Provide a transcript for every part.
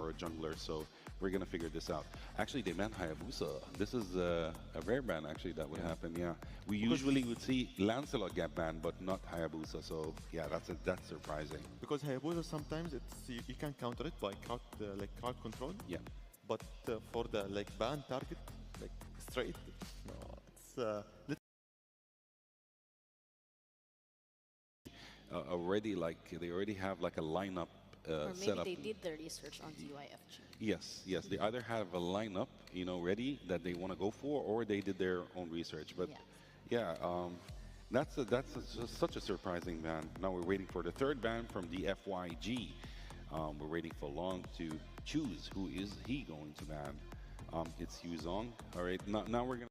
or a jungler. So we're gonna figure this out. Actually, they banned Hayabusa. This is a rare ban actually that would happen. Yeah, we usually would see Lancelot get banned, but not Hayabusa. So yeah, that's surprising. Because Hayabusa sometimes you can counter it by crowd control. Yeah. But for the ban target straight, no, it's Already they already have like a lineup Or set maybe up. they did their research on Dfyg. Yes, yes. They either have a lineup, ready that they want to go for, or they did their own research. But yeah, such a surprising ban. Now we're waiting for the third ban from the Dfyg. We're waiting for Long to choose who is he going to ban. It's Yuzong. All right, now we're gonna.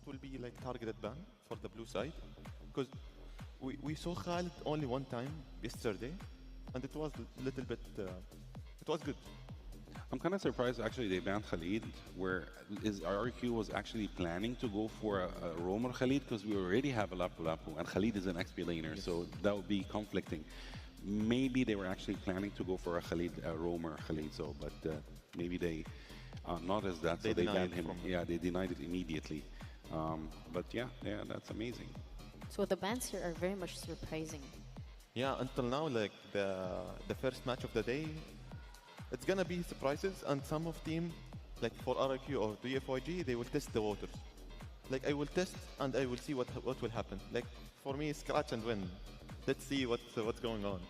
it will be targeted ban for the blue side, because we saw Khalid only one time yesterday, and it was a little bit, it was good. I'm kind of surprised actually they banned Khalid, where RQ was actually planning to go for a roamer Khalid, because we already have a Lapu Lapu and Khalid is an XP laner, so that would be conflicting. Maybe they were actually planning to go for a Khalid, a roamer Khalid, so but maybe they not as that, so they banned him. Yeah, they denied it immediately. But yeah, that's amazing. So the bans here are very much surprising. Yeah, until now, the first match of the day, it's gonna be surprises, and some of team, for RQ or Dfyg, they will test the waters. I will test and I will see what will happen. For me, scratch and win. Let's see what's going on.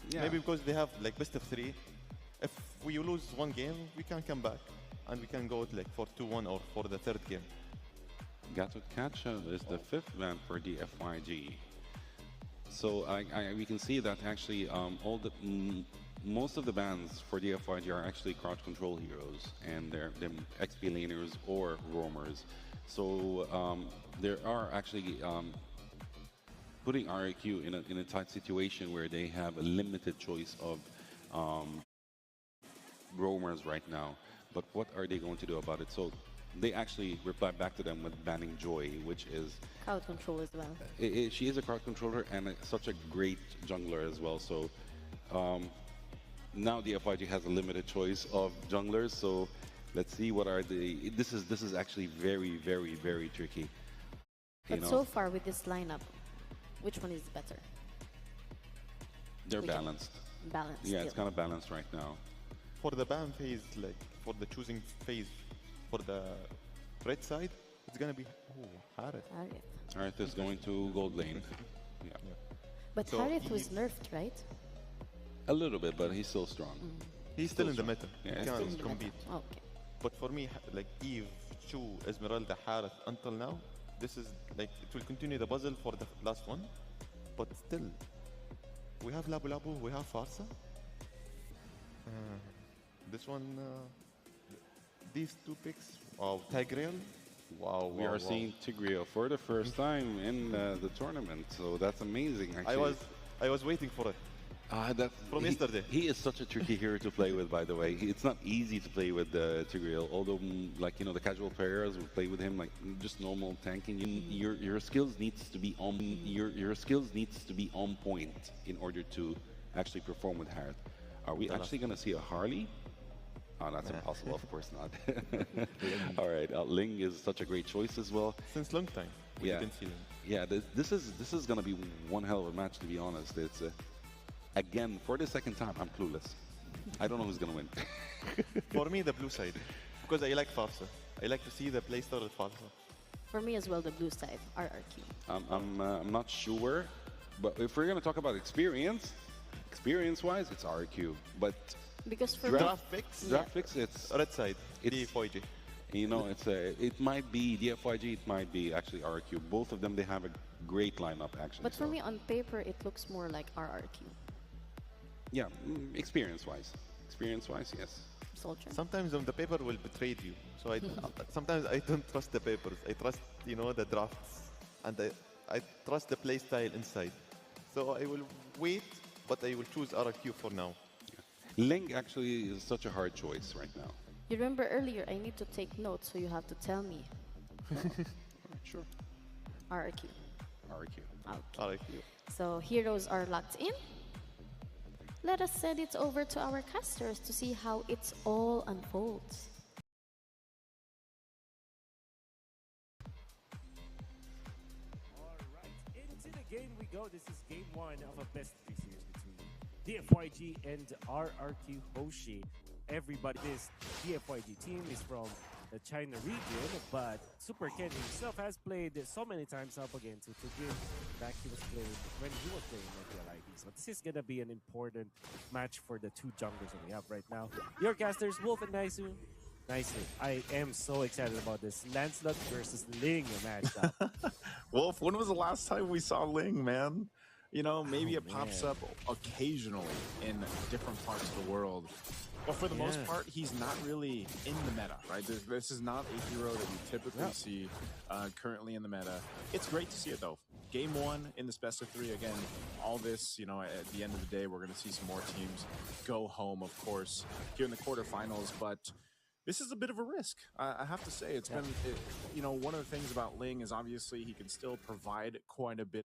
Yeah. Maybe because they have best of 3. If we lose one game, we can come back and we can go for 2-1 or for the third game. Gatotkacha is the 5th ban for Dfyg. So we can see that actually most of the bans for Dfyg are actually crowd control heroes, and they're XP laners or roamers. So there are actually putting RQ in a tight situation where they have a limited choice of roamers right now. But what are they going to do about it? So they actually reply back to them with banning Joy, which is Crowd control as well. She is a crowd controller and such a great jungler as well. So now Dfyg has a limited choice of junglers. So let's see what are the. This is actually very, very, very tricky. But so far with this lineup, which one is better? They're balanced. Balanced. Yeah, it's kind of balanced right now. For the ban phase, for the choosing phase, for the red side, it's gonna be Harith. Harith is going to gold lane. Yeah. But so Harith was nerfed, right? A little bit, but he's still strong. He's still in the meta. Yeah, he can compete. Okay. But for me, Eve, Chu, Esmeralda, Harith, until now, this is it will continue the puzzle for the last one. But still, we have Labu Labu, we have Farsa. This one, these two picks, wow, Tigreal. Wow, we are seeing Tigreal for the first time in the tournament, so that's amazing. Actually, I was waiting for it. That's from yesterday. He is such a tricky hero to play with, by the way. It's not easy to play with Tigreal, although like the casual players will play with him like just normal tanking. Your skills needs to be on your skills needs to be on point in order to actually perform with Harith. Are we actually going to see a Harley? Oh, that's impossible. Of course not. All right, Ling is such a great choice as well. Since long time, we didn't see Ling. Yeah, this is going to be one hell of a match, to be honest. It's again for the second time. I'm clueless. I don't know who's going to win. For me, the blue side, because I like Farsa. I like to see the playstyle of Farsa. For me as well, the blue side, RRQ. I'm not sure, but if we're going to talk about experience-wise, it's RQ. But because for draft picks, it's red side. It's Dfyg. It might be Dfyg, it might be actually RQ. Both of them, they have a great lineup actually. But for me, on paper, it looks more like RRQ. Yeah, experience-wise, yes. Soldier. Sometimes on the paper will betray you. So sometimes I don't trust the papers. I trust the drafts, and I trust the play style inside. So I will wait, but I will choose RQ for now. Ling actually is such a hard choice right now. You remember earlier, I need to take notes, so you have to tell me. Sure. RRQ. RQ. Okay. RQ. So heroes are locked in. Let us send it over to our casters to see how it's all unfolds. Alright, into the game we go. This is game one of a best of 3 series between Dfyg and RRQ Hoshi. Everybody, this Dfyg team is from the China region, but Super Ken himself has played so many times up against Tigreal. Back he was playing when he was playing IDs. But this is gonna be an important match for the two junglers that we have right now. Your casters, Wolf and Naisu. I am so excited about this Lancelot versus Ling matchup. Wolf, when was the last time we saw Ling, man? Maybe it pops up occasionally in different parts of the world. But for the most part, he's not really in the meta, right? This is not a hero that you typically see currently in the meta. It's great to see it, though. Game one in this best of 3, again, all this, at the end of the day, we're going to see some more teams go home, of course, here in the quarterfinals. But this is a bit of a risk, I have to say. It's been, one of the things about Ling is obviously he can still provide quite a bit.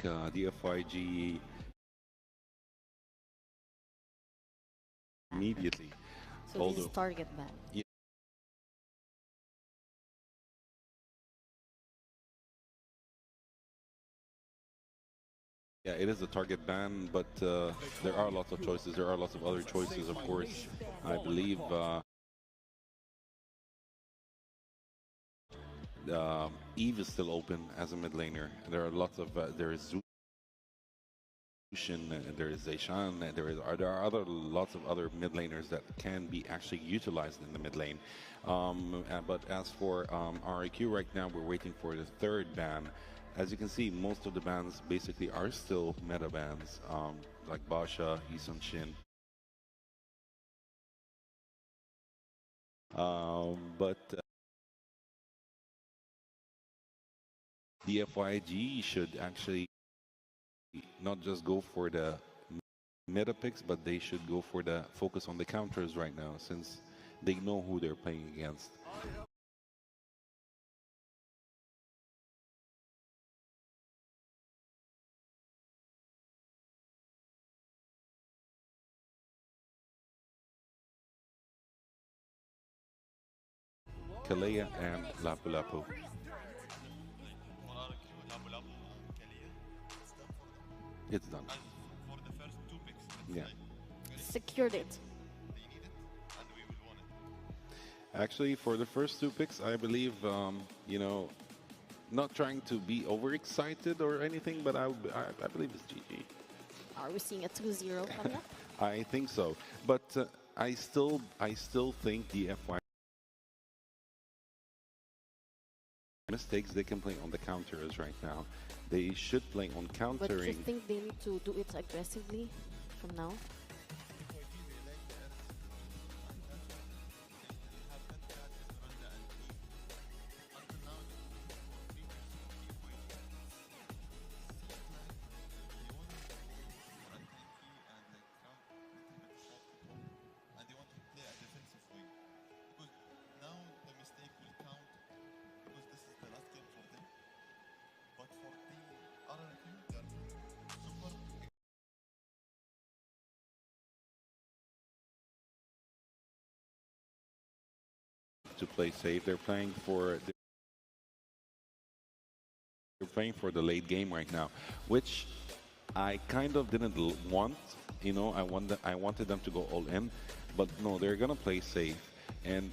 Dfyg immediately. So this is target ban. Yeah, yeah, it is a target ban, but there are lots of choices. There are lots of other choices, of course. I believe Eve is still open as a mid laner. There are lots of there is Zushin, there is Zeishan, there are other lots of other mid laners that can be actually utilized in the mid lane. But as for RIQ right now, we're waiting for the third ban. As you can see, most of the bans basically are still meta bans, like Basha, Isun Shin. But Dfyg should actually not just go for the meta picks, but they should go for the focus on the counters right now, since they know who they're playing against. Kalea and Lapu Lapu. It's done. Yeah. Secured it. Actually, for the first two picks, I believe, you know, not trying to be overexcited or anything, but I believe it's GG. Are we seeing a 2-0 coming up? I think so, but I still think the FY mistakes they can play on the counters right now. They should play on countering. But you think they need to do it aggressively from now? To play safe, they're playing for the late game right now, which I kind of didn't want. You know, I wanted them to go all in, but no, they're gonna play safe. And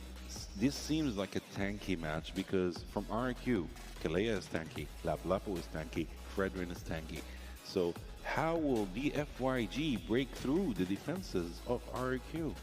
this seems like a tanky match because from RQ, Kalea is tanky, Lapu Lapu is tanky, Fredrin is tanky. So how will Dfyg break through the defenses of RQ?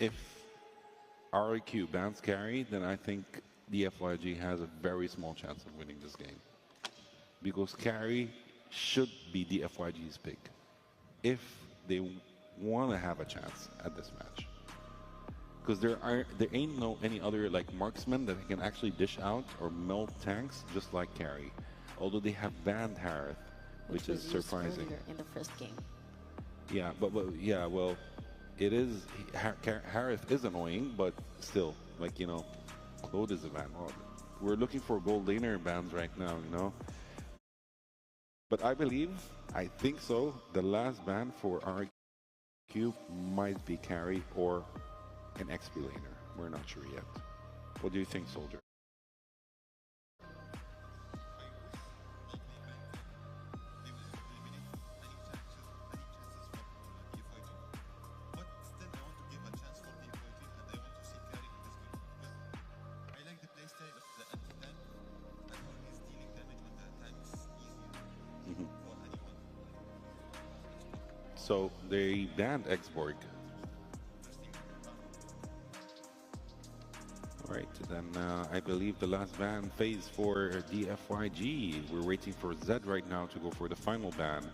If RQ bans carry, then I think Dfyg has a very small chance of winning this game. Because carry should be Dfyg's pick if they want to have a chance at this match. Because there ain't no any other like marksman that can actually dish out or melt tanks just like carry. Although they have banned Harith, which is surprising. In the first game. Yeah, but yeah, well, it is Harith is annoying, but still, like, you know, Claude is a ban. Well, we're looking for gold laner bans right now, you know. But I think so, the last ban for RQ might be carry or an XP laner. We're not sure yet. What do you think, Soldier? So they banned Xborg. All right, then I believe the last ban phase for Dfyg. We're waiting for Zed right now to go for the final ban.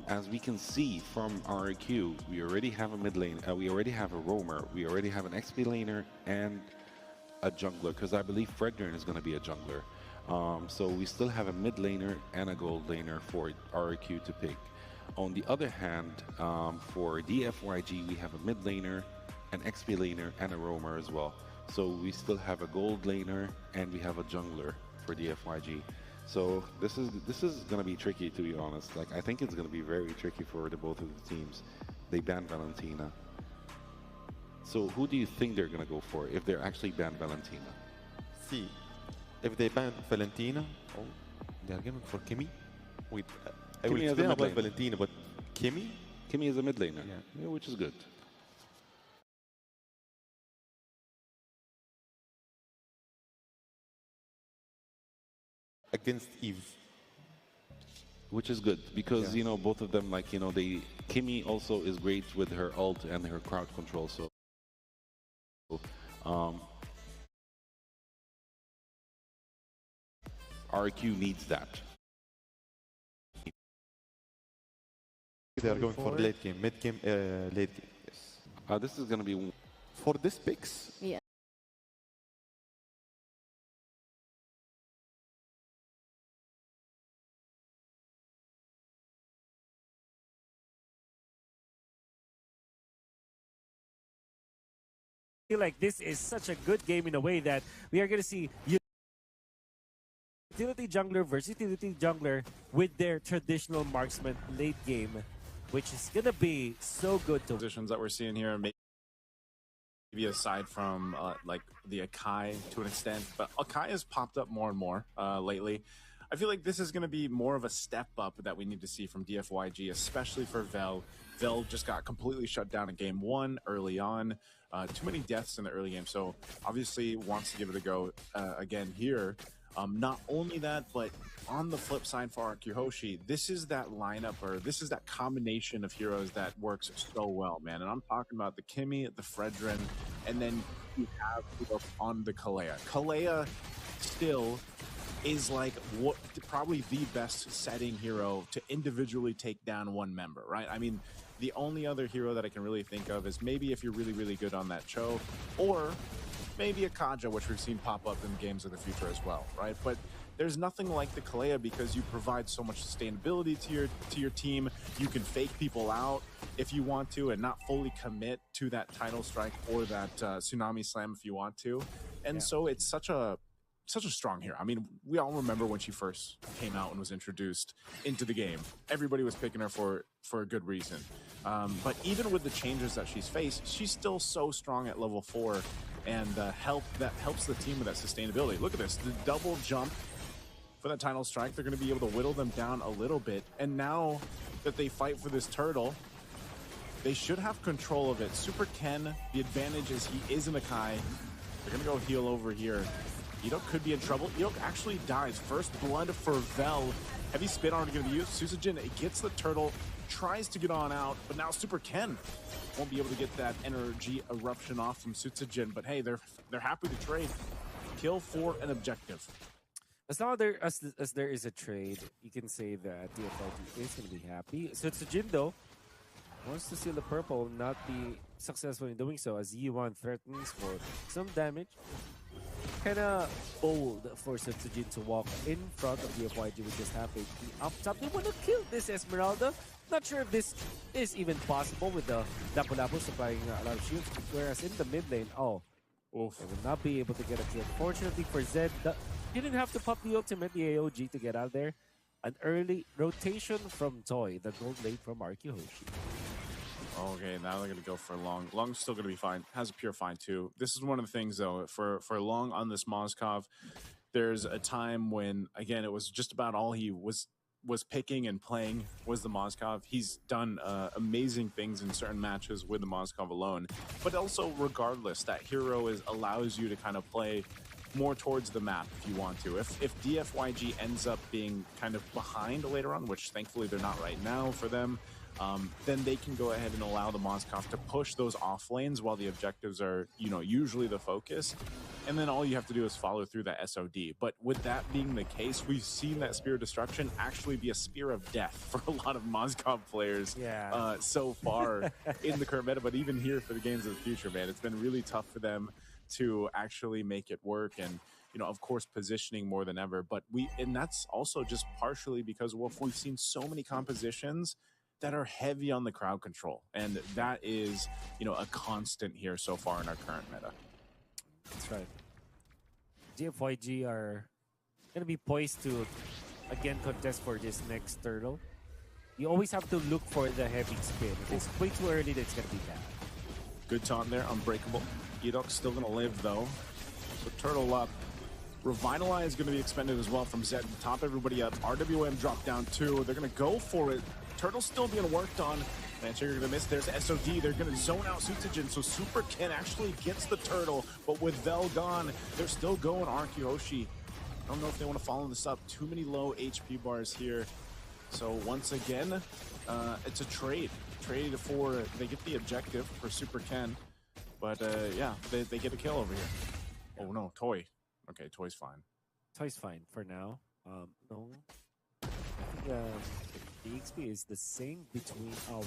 As we can see from RQ, we already have a mid lane, we already have a roamer, we already have an XP laner and a jungler, because I believe Fredrin is going to be a jungler. So we still have a mid laner and a gold laner for RQ to pick. On the other hand, for Dfyg, we have a mid laner, an XP laner, and a roamer as well. So we still have a gold laner and we have a jungler for Dfyg. So this is going to be tricky, to be honest. Like, I think it's going to be very tricky for the both of the teams. They banned Valentina. So who do you think they're going to go for if they're actually banned Valentina? See, if they ban Valentina, oh, they're going for Kimi. Wait, I will explain about Valentina, but Kimi? Kimi is a mid laner, yeah, which is good. Against Eve. Which is good, because, you know, both of them, like, you know, Kimi also is great with her ult and her crowd control, so... RQ needs that. They are going for late game, mid game, late game. Yes. This is going to be for this picks. Yeah. I feel like this is such a good game in a way that we are going to see utility jungler versus utility jungler with their traditional marksman late game, which is going to be so good to positions that we're seeing here. Maybe aside from like the Akai to an extent, but Akai has popped up more and more lately. I feel like this is going to be more of a step up that we need to see from Dfyg, especially for Vel. Vel just got completely shut down in game 1 early on. Too many deaths in the early game, so obviously wants to give it a go again here. Not only that, but on the flip side for RQ Hoshi, this is that lineup, or this is that combination of heroes that works so well, man. And I'm talking about the Kimi, the Fredrin, and then you have on the Kalea. Kalea still is like what probably the best setting hero to individually take down one member, right? I mean, the only other hero that I can really think of is maybe if you're really, really good on that Cho, or maybe a Kaja, which we've seen pop up in games of the future as well, right? But there's nothing like the Kalea because you provide so much sustainability to your team. You can fake people out if you want to and not fully commit to that title strike or that tsunami slam if you want to. And so it's such a strong hero. I mean, we all remember when she first came out and was introduced into the game. Everybody was picking her for a good reason. But even with the changes that she's faced, she's still so strong at level 4, and that helps the team with that sustainability. Look at this, the double jump for that title strike. They're going to be able to whittle them down a little bit. And now that they fight for this turtle, they should have control of it. Super Ken, the advantage is he is an Akai. They're going to go heal over here. Edok could be in trouble. Edok actually dies. First blood for Vel. Heavy spin armor going to be used. Susujin gets the turtle, tries to get on out, but now Super Ken won't be able to get that energy eruption off from Susujin. But hey, they're happy to trade. Kill for an objective. As long as there is a trade, you can say that Dfyg is going to be happy. Susujin, though, wants to steal the purple, not be successful in doing so, as Yi1 threatens for some damage. Kind of bold for Susujin to walk in front of Dfyg with just half HP up top. They want to kill this Esmeralda. Not sure if this is even possible with the Lapu Lapu supplying a lot of shields. Whereas in the mid lane, oh, Oof. They will not be able to get a kill. Fortunately for Zed, didn't have to pop the ultimate, the AOG, to get out there. An early rotation from Toy, the gold lane from Hoshi. Okay, now they're gonna go for Long. Long's still gonna be fine. Has a pure fine too. This is one of the things though for Long on this Moskov. There's a time when again it was just about all he was picking and playing was the Moskov. He's done amazing things in certain matches with the Moskov alone, but also regardless, that hero allows you to kind of play more towards the map if you want to. If Dfyg ends up being kind of behind later on, which thankfully they're not right now for them, then they can go ahead and allow the Moskov to push those off lanes while the objectives are, usually the focus. And then all you have to do is follow through that SOD. But with that being the case, we've seen that Spear of Destruction actually be a Spear of Death for a lot of Moskov players so far in the current meta. But even here for the games of the future, man, it's been really tough for them to actually make it work. And of course, positioning more than ever. But and that's also just partially because we've seen so many compositions that are heavy on the crowd control, and that is a constant here so far in our current meta. That's right. Dfyg are gonna be poised to again contest for this next turtle. You always have to look for the heavy spin. If it's way too early, that's gonna be bad. Good taunt there, unbreakable. Edok's still gonna live though. So turtle up. Revitalize is gonna be expended as well from Zed to top everybody up. RWM dropped down too. They're gonna go for it. Turtle's still being worked on. Manchester gonna miss. There's SOD. They're gonna zone out Sutsujin, so Super Ken actually gets the turtle. But with Vel gone, they're still going Hoshi. I don't know if they want to follow this up. Too many low HP bars here. So once again, it's a trade. Trade for they get the objective for Super Ken. But yeah, they get a kill over here. Oh no, Toy. Okay, Toy's fine. Toy's fine for now. No, I think the XP is the same between our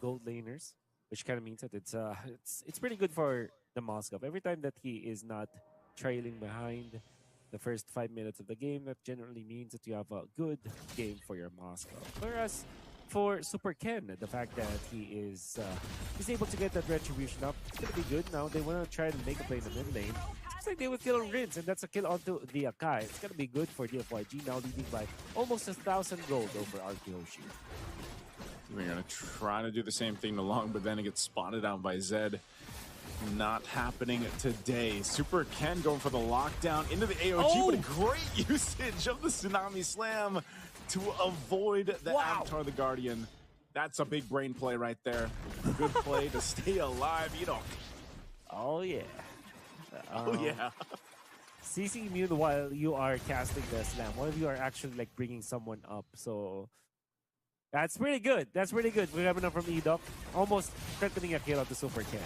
gold laners, which kind of means that it's pretty good for the Moskov. Every time that he is not trailing behind the first 5 minutes of the game, that generally means that you have a good game for your Moskov. Whereas for Super Ken, the fact that he's able to get that retribution up, it's gonna be good. Now they want to try to make a play in the mid lane. Seems like they would kill Rinse, and that's a kill onto the Akai. It's gonna be good for Dfyg, now leading by almost 1,000 gold over Hoshi. We're gonna try to do the same thing to Long, but then it gets spotted out by Zed. Not happening today. Super Ken going for the lockdown into the AOG, but a great usage of the Tsunami Slam to avoid the Avatar the Guardian. That's a big brain play right there. Good play to stay alive, Oh yeah. Oh yeah. CC immune while you are casting the slam. One of you are actually like bringing someone up. So that's pretty good. That's pretty good. We're having from Edok. Almost threatening a kill of the Super Ken.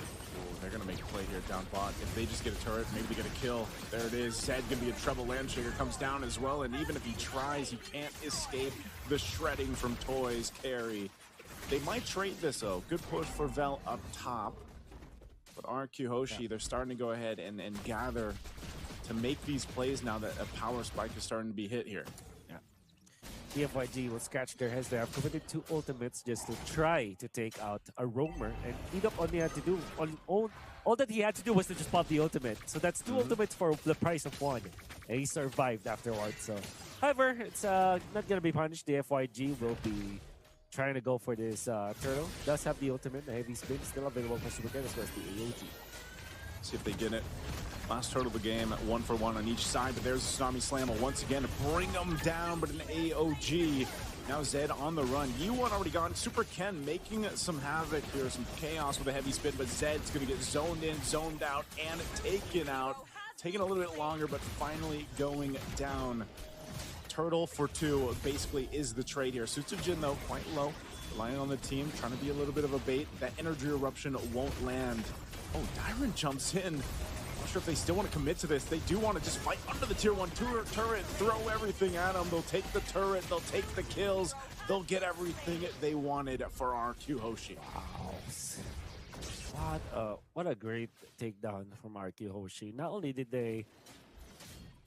They're going to make a play here down bot. If they just get a turret, maybe they get a kill. There it is. Zed going to be a treble Landshaker, comes down as well. And even if he tries, he can't escape the shredding from Toy's carry. They might trade this, though. Good push for Vel up top. But Hoshi, they're starting to go ahead and gather to make these plays now that a power spike is starting to be hit here. Dfyg will scratch their heads. They have committed 2 ultimates just to try to take out a roamer, and Edok only had to do all that he had to do was to just pop the ultimate. So that's 2 ultimates for the price of 1, and he survived afterwards. So, however, it's not gonna be punished. Dfyg will be trying to go for this turtle. Does have the ultimate, the heavy spin, still available for Super Ken as well as the AOG. See if they get it. Last turtle of the game, 1 for 1 on each side, but there's a Tsunami Slammer once again to bring them down, but an AOG. Now Zed on the run. U1 already gone. Super Ken making some havoc here, some chaos with a heavy spin, but Zed's going to get zoned in, zoned out, and taken out. Taking a little bit longer, but finally going down. Turtle for 2 basically is the trade here. Sutsujin, though, quite low. Relying on the team, trying to be a little bit of a bait. That energy eruption won't land. Oh, Dyron jumps in. Not sure if they still want to commit to this. They do want to just fight under the tier 1 turret, throw everything at them. They'll take the turret, they'll take the kills, they'll get everything they wanted for Hoshi. Wow. What a great takedown from Hoshi. Not only did they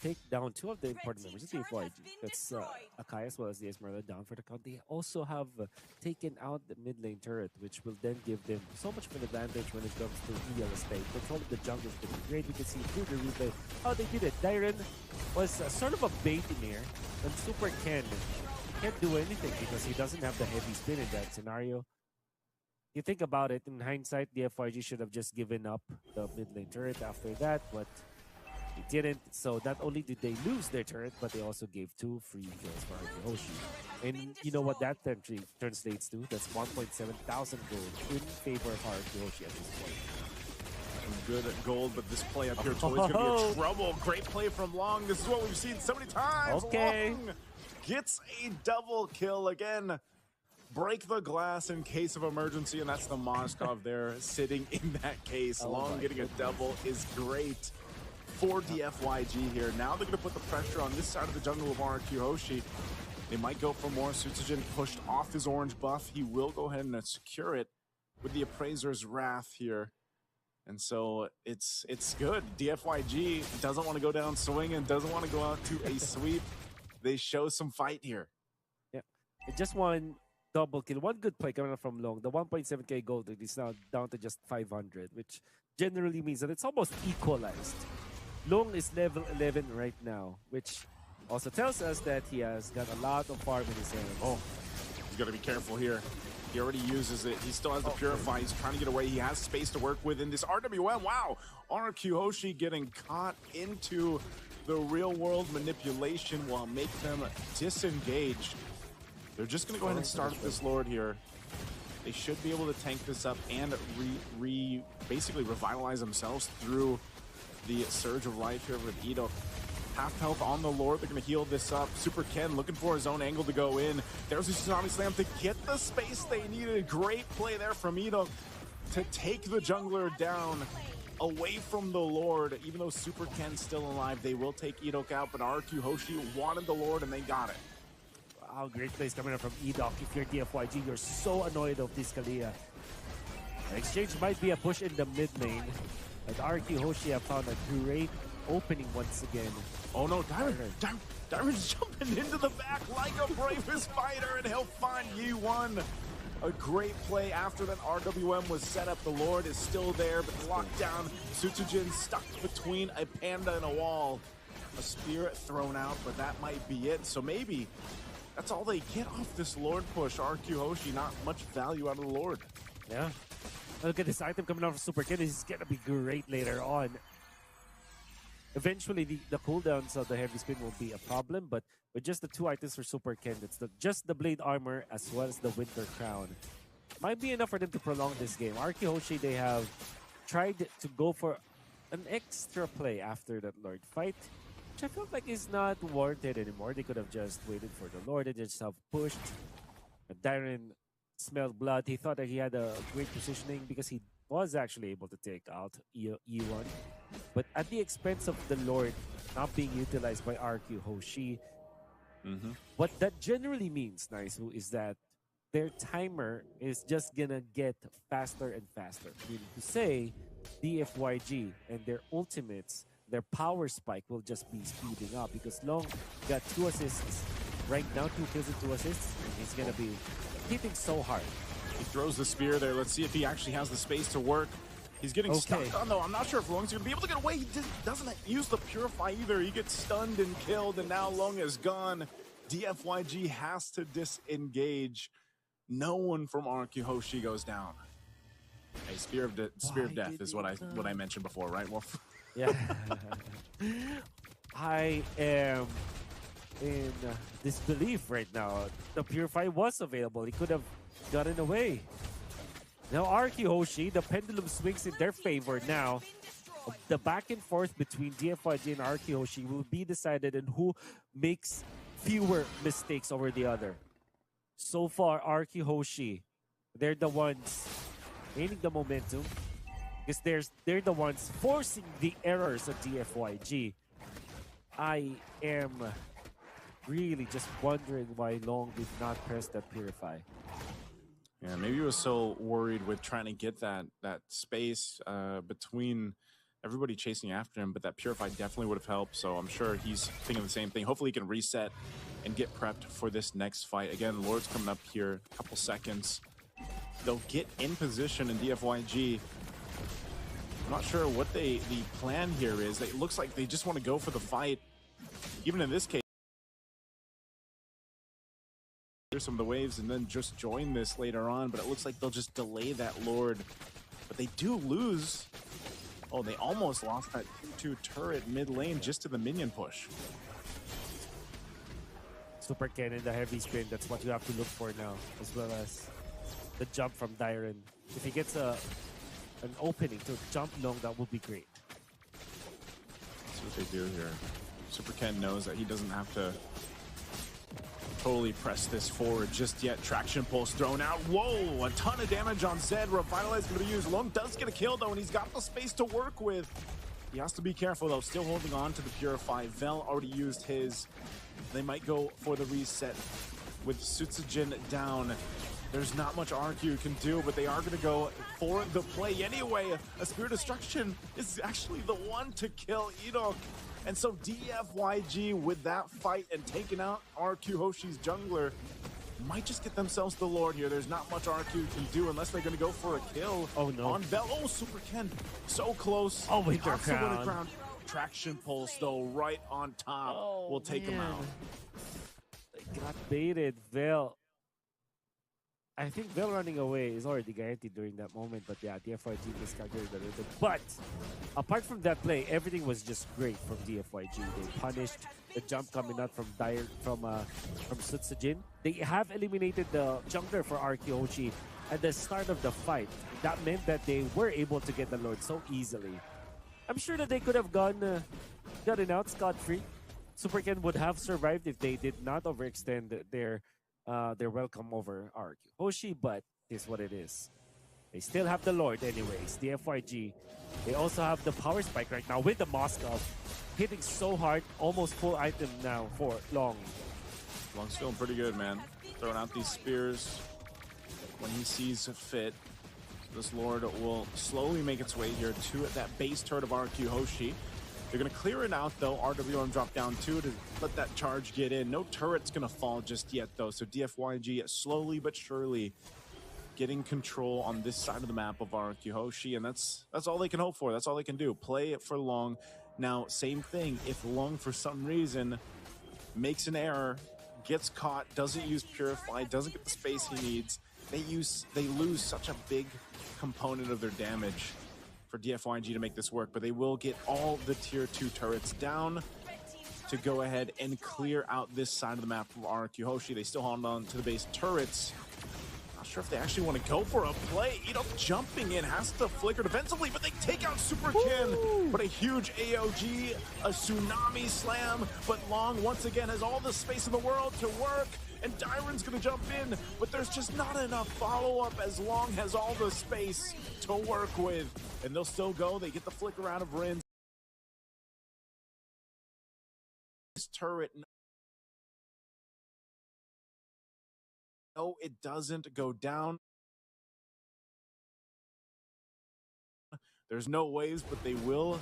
take down two of the important members of the Dfyg. That's Akai as well as the Esmeralda down for the count. They also have taken out the mid lane turret, which will then give them so much of an advantage when it comes to EL estate. Control of the jungle is pretty great. We can see through the replay how they did it. Dyron was sort of a bait in here, and Super Ken can't do anything because he doesn't have the heavy spin in that scenario. You think about it, in hindsight, the Dfyg should have just given up the mid lane turret after that, but they didn't. So not only did they lose their turret, but they also gave 2 free kills for Hoshi. And you know what that translates to? That's 1,700 gold in favor of Hoshi at this point. Good at gold, but this play up here totally going to be a trouble. Great play from Long. This is what we've seen so many times. Okay. Long gets a double kill again. Break the glass in case of emergency, and that's the Moskov there sitting in that case. Long getting a double is great for Dfyg here. Now they're going to put the pressure on this side of the jungle of RQ Hoshi. They might go for more. Sutsujin pushed off his orange buff. He will go ahead and secure it with the Appraiser's Wrath here. And so it's good. Dfyg doesn't want to go down swinging, doesn't want to go out to a sweep. They show some fight here. Yeah, just one double kill. One good play coming up from Long. The 1.7k gold is now down to just 500, which generally means that it's almost equalized. Long is level 11 right now, which also tells us that he has got a lot of farm in his hands. Oh, he's got to be careful here. He already uses it. He still has the Purify. He's trying to get away. He has space to work with in this RWM. Wow, RQ Hoshi getting caught into the real-world manipulation will make them disengage. They're just going to go ahead and start this Lord here. They should be able to tank this up and basically revitalize themselves through the Surge of Life here with Edo. Half health on the Lord. They're going to heal this up. Super Ken looking for his own angle to go in. There's a Tsunami Slam to get the space they needed. Great play there from Edo to take the jungler down away from the Lord. Even though Super Ken's still alive, they will take Edok out, but RQ Hoshi wanted the Lord and they got it. Wow, great plays coming up from Edok. If you're Dfyg, you're so annoyed of this Kalia. The exchange might be a push in the mid lane, but RQ Hoshi have found a great opening once again. Oh no, Diamond's jumping into the back like a bravest fighter, and he'll find Yi1. A great play after that RWM was set up. The Lord is still there, but locked down. Sutsujin stuck between a panda and a wall. A spirit thrown out, but that might be it. So maybe that's all they get off this Lord push. RQ Hoshi, not much value out of the Lord. Yeah. Look at this item coming out from Super Ken. This is going to be great later on. Eventually, the cooldowns of the heavy spin will be a problem, but with just the 2 items for Super Ken, it's just the Blade Armor as well as the Winter Crown. Might be enough for them to prolong this game. RQ Hoshi, they have tried to go for an extra play after that Lord fight, which I feel like is not warranted anymore. They could have just waited for the Lord and just have pushed. Dyron smelled blood. He thought that he had a great positioning because he was actually able to take out E1. But at the expense of the Lord not being utilized by RQ Hoshi. What that generally means, Naisu, is that their timer is just gonna get faster and faster. Meaning to say, Dfyg and their ultimates, their power spike will just be speeding up because Long got 2 assists. Right now, 2 kills and 2 assists, and he's gonna be hitting so hard. He throws the spear there. Let's see if he actually has the space to work. He's getting stuck on, though. I'm not sure if Long's going to be able to get away. He doesn't use the Purify either. He gets stunned and killed, and now Long is gone. Dfyg has to disengage. No one from RQ Hoshi goes down. A Spear of Death is what I mentioned before, right, Wolf? Yeah. I am in disbelief right now. The Purify was available. He could have gotten away. Now RQ Hoshi, the pendulum swings in their favor now. The back and forth between Dfyg and RQ Hoshi will be decided on who makes fewer mistakes over the other. So far, RQ Hoshi, they're the ones gaining the momentum because they're the ones forcing the errors of Dfyg. I am really just wondering why Long did not press that Purify. Yeah, maybe he was so worried with trying to get that space between everybody chasing after him, but that Purify definitely would have helped, so I'm sure he's thinking the same thing. Hopefully he can reset and get prepped for this next fight. Again, Lord's coming up here, a couple seconds. They'll get in position in Dfyg. I'm not sure what the plan here is. It looks like they just want to go for the fight. Even in this case, here's some of the waves and then just join this later on, but it looks like they'll just delay that Lord. But they do lose. Oh, they almost lost that 2-2 turret mid lane just to the minion push. Super Ken in the heavy spin, that's what you have to look for now, as well as the jump from Dyron. If he gets an opening to jump long, that would be great. That's what they do here. Super Ken knows that he doesn't have to totally press this forward just yet. Traction pulse thrown out. Whoa, a ton of damage on Zed. Revitalize going to be used. Lung does get a kill though, and he's got the space to work with. He has to be careful though, still holding on to the Purify. Vel already used his. They might go for the reset with Sutsujin down. There's not much RQ can do, but they are going to go for the play anyway. A Spirit Destruction is actually the one to kill Enoch. And so Dfyg with that fight and taking out RQ Hoshi's jungler might just get themselves the Lord here. There's not much RQ can do unless they're going to go for a kill. Oh no. On Vel. Oh, Super Ken. So close. Oh, Winter Crown. Traction pulse though, right on top. Oh, will take him out. They got baited. Vel. I think Vel running away is already guaranteed during that moment, but yeah, Dfyg miscalculated a little bit. But apart from that play, everything was just great from Dfyg. They punished the jump coming out from Sutsujin. They have eliminated the jungler for RQ Hoshi at the start of the fight. That meant that they were able to get the Lord so easily. I'm sure that they could have gotten out scot-free. Super Ken would have survived if they did not overextend their welcome over RQ Hoshi, but it is what it is. They still have the Lord anyways, Dfyg. They also have the power spike right now with the Moskov. Hitting so hard, almost full item now for Long. Long's feeling pretty good, man. Throwing out these spears when he sees fit. This Lord will slowly make its way here to that base turret of RQ Hoshi. They're going to clear it out, though. RWM drop down, too, to let that charge get in. No turret's going to fall just yet, though. So Dfyg slowly but surely getting control on this side of the map of RQ Hoshi, and that's all they can hope for. That's all they can do. Play it for Long. Now, same thing. If Long, for some reason, makes an error, gets caught, doesn't use Purify, doesn't get the space he needs, they lose such a big component of their damage for Dfyg to make this work, but they will get all the tier 2 turrets down to go ahead and clear out this side of the map from RQ Hoshi. They still hold on to the base turrets. Not sure if they actually want to go for a play. Enoch jumping in, has to flicker defensively, but they take out Super Ken. But a huge AOG, a tsunami slam, but Long once again has all the space in the world to work. And Dyron's gonna jump in, but there's just not enough follow-up as Long has all the space to work with. And they'll still go, they get the flicker out of Rin. This turret, no, it doesn't go down. There's no waves, but they will.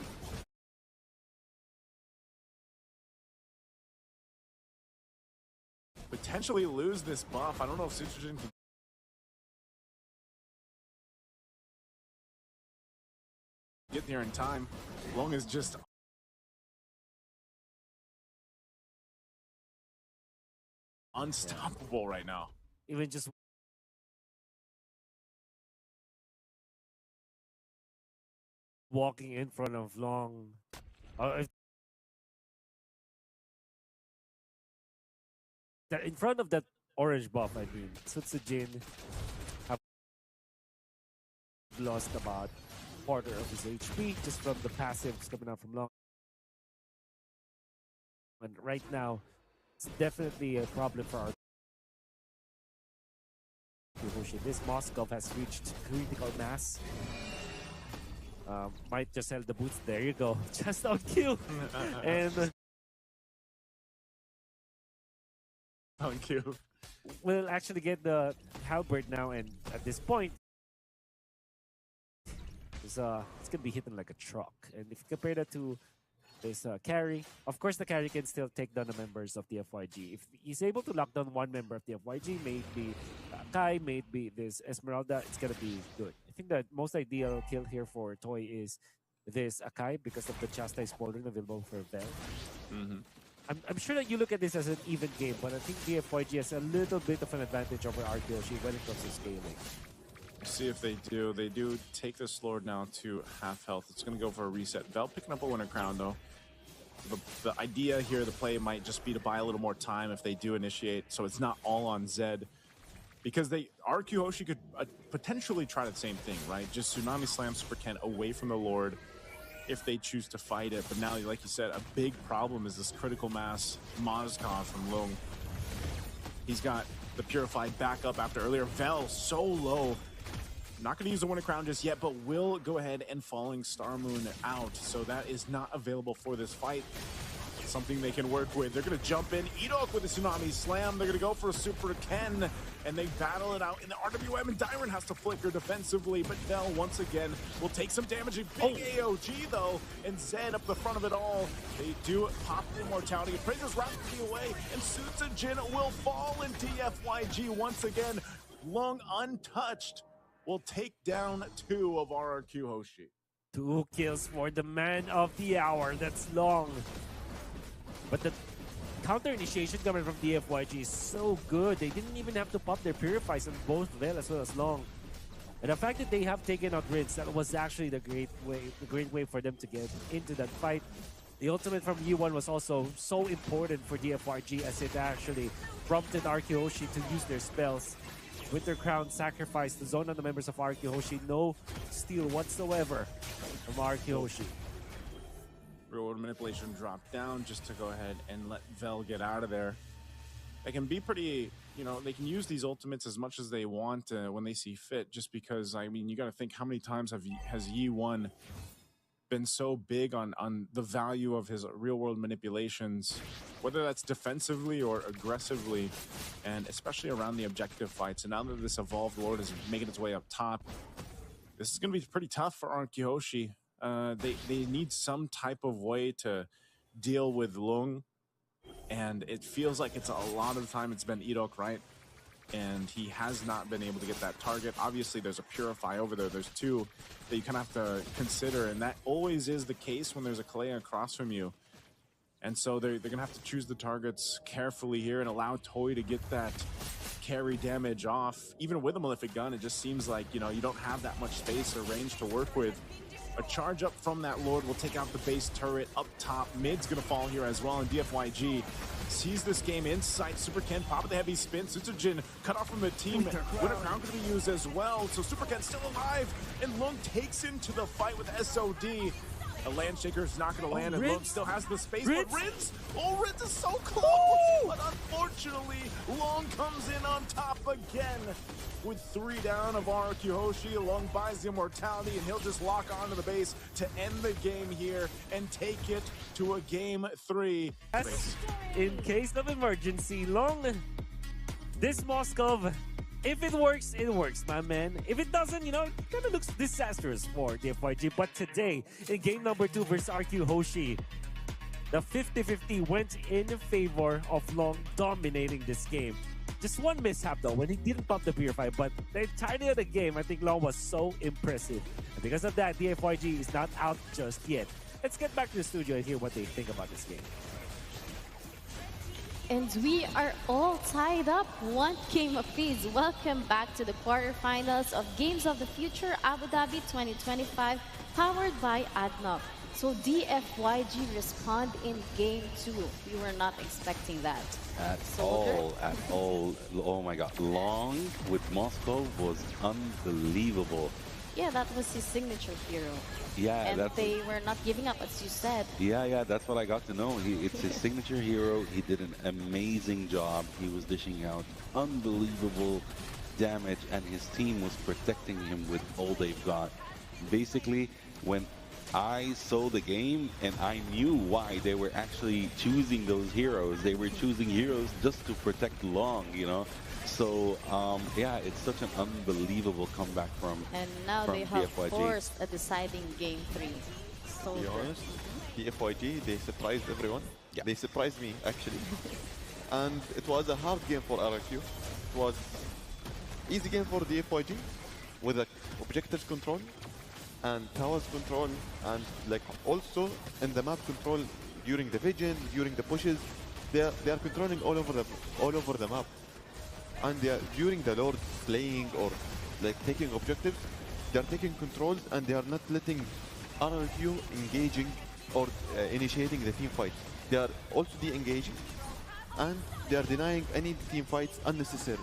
Potentially lose this buff. I don't know if Sutsujin can get there in time. Long as just unstoppable right now. Even just walking in front of Long. In front of that orange buff, I mean, Sutsujin have lost about quarter of his HP just from the passives coming out from Long. And right now, it's definitely a problem for our Hoshi. This Moskov has reached critical mass. Might just sell the boots. There you go. Just on cue. And on cue. We'll actually get the halberd now, and at this point, it's gonna can be hitting like a truck. And if you compare that to this carry, of course the carry can still take down the members of the FYG. If he's able to lock down one member of the FYG, maybe Kai, maybe this Esmeralda, it's gonna be good. I think the most ideal kill here for Toy is this Akai because of the Chastise Pauldron available for Vel. I'm sure that you look at this as an even game, but I think the FYG has a little bit of an advantage over Arkeoshi when it comes to scaling. See if they do. They do take this Lord now to half health. It's going to go for a reset. Vel picking up a winner crown, though. The idea here, the play might just be to buy a little more time if they do initiate, so it's not all on Zed. Because RQ Hoshi could potentially try the same thing, right? Just Tsunami Slam Super Ken away from the Lord if they choose to fight it. But now, like you said, a big problem is this critical mass Mozkov from Lung. He's got the Purified back up after earlier. Vel so low. Not going to use the Winter Crown just yet, but will go ahead and Falling Star Moon out. So that is not available for this fight. Something they can work with. They're going to jump in. Edok with a Tsunami Slam. They're going to go for a Super Ken, and they battle it out in the RWM, and Dyron has to flicker defensively, but Vel once again will take some damage. A big AOG, though, and Zed up the front of it all. They do pop the Immortality. Appraiser's rapidly away, and Sutsujin will fall in DFYG once again. Lung untouched will take down 2 of RRQ Hoshi. 2 kills for the man of the hour. That's Long. But the counter initiation coming from DFYG is so good. They didn't even have to pop their Purifies on both Vel as well as Long. And the fact that they have taken out Rinse, that was actually the great way for them to get into that fight. The ultimate from U1 was also so important for DFYG as it actually prompted RQ Hoshi to use their spells. Winter Crown sacrifice the zone on the members of RQ Hoshi. No steal whatsoever from RQ Hoshi. Real world manipulation dropped down just to go ahead and let Vel get out of there. They can be pretty, they can use these ultimates as much as they want when they see fit, just because, I mean, you got to think how many times has Yi1 been so big on the value of his real world manipulations, whether that's defensively or aggressively, and especially around the objective fights. And now that this Evolved Lord is making its way up top, this is going to be pretty tough for RQ Hoshi. They need some type of way to deal with Lung, and it feels like it's a lot of the time it's been Edok, right? And he has not been able to get that target. Obviously, there's a Purify over there. There's 2 that you kind of have to consider, and that always is the case when there's a Kalea across from you. And so they're going to have to choose the targets carefully here and allow Toy to get that carry damage off. Even with a Malefic Gun, it just seems like, you don't have that much space or range to work with. A charge up from that Lord will take out the base turret up top. Mid's going to fall here as well, and DFYG sees this game inside. Super Ken popping the heavy spin. Sutsujin cut off from the team. Winter Crown going to be used as well. So Super Ken still alive, and Lung takes into the fight with SOD. A Landshaker is not going to land, and Lung still has the space. But Rinse is so close. But unfortunately, Lung comes in on top again. With 3 down of RQ Hoshi, Lung buys the Immortality, and he'll just lock onto the base to end the game here and take it to a game 3. In case of emergency, Long, this Moskov, if it works, my man. If it doesn't, it kind of looks disastrous for the FYG. But today, in game number 2 versus RQ Hoshi, the 50-50 went in favor of Long dominating this game. Just one mishap though, when he didn't pop the Purify, but the entirety of the game, I think Long was so impressive. And because of that, the FYG is not out just yet. Let's get back to the studio and hear what they think about this game. And we are all tied up 1 game apiece. Welcome back to the quarterfinals of Games of the Future Abu Dhabi 2025, powered by ADNOC. So DFYG respond in game 2. We were not expecting that. At all. Oh my god. Long with Moscow was unbelievable. Yeah, that was his signature hero. Yeah, and they were not giving up, as you said. Yeah, that's what I got to know. It's his signature hero. He did an amazing job. He was dishing out unbelievable damage, and his team was protecting him with all they've got. Basically, when I saw the game and I knew why they were actually choosing those heroes. They were choosing heroes just to protect Long, So yeah, it's such an unbelievable comeback And now from they have Dfyg. forced a deciding game 3. So To be good. honest, the FYG, they surprised everyone. Yeah. They surprised me, actually. And it was a hard game for RQ. It was easy game for the FYG with like objectives control and towers control and like also in the map control during the vision, during the pushes. They are controlling all over the map. And they are, during the Lord playing or like taking objectives, they are taking controls and they are not letting RRQ engaging or initiating the team fights. They are also de-engaging and they are denying any team fights unnecessary.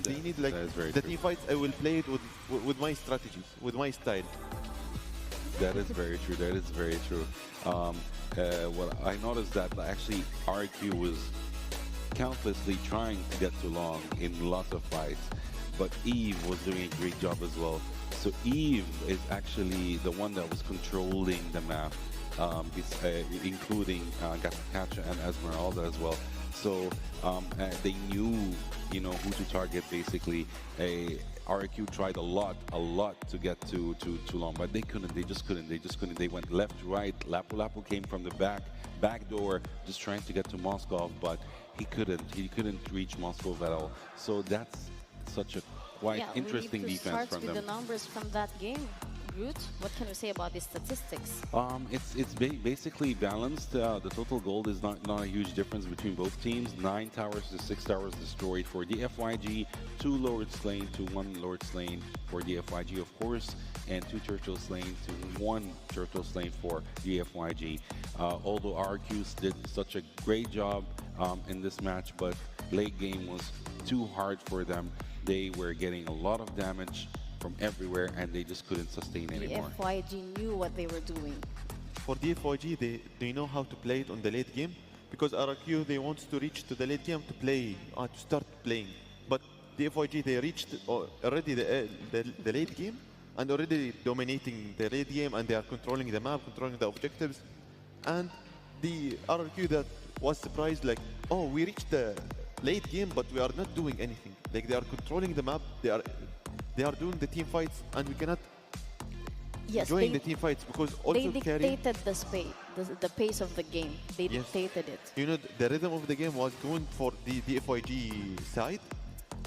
They need like that is very the true. team fights. I will play it with my strategies, with my style. That is very true. That is very true. Well, I noticed that actually RQ was countlessly trying to get to long in lots of fights, but Eve was doing a great job as well. So Eve is actually the one that was controlling the map, including Gatakacha and Esmeralda as well. So they knew, you know, who to target basically. RQ tried a lot to get to long, but they couldn't. They just couldn't. They went left, right. Lapu Lapu came from the back door, just trying to get to Moskov, but he couldn't. He couldn't reach Moskov at all. So that's such a quite Yeah, interesting we need to defense start from with them. the numbers from that game. Groot, what can we say about the statistics? It's basically balanced. The total gold is not a huge difference between both teams. 9 towers to 6 towers destroyed for Dfyg, 2 lords slain to 1 lord slain for Dfyg, of course, and 2 turtles slain to 1 turtle slain for Dfyg. Although RQs did such a great job in this match, but late game was too hard for them. They were getting a lot of damage from everywhere and they just couldn't sustain The anymore. FYG knew what they were doing. For DFYG, they know how to play it on the late game because RQ they want to reach to the late game to play to start playing. But DFYG they reached already the late game and already dominating the late game and they are controlling the map, controlling the objectives. And the RQ that was surprised like, oh, we reached the late game but we are not doing anything. Like they are controlling the map, they are doing the team fights and we cannot Yes, join the team fights because also they carry. dictated the pace of the game. They Yes. dictated it. You know, the rhythm of the game was going for the DFYG side,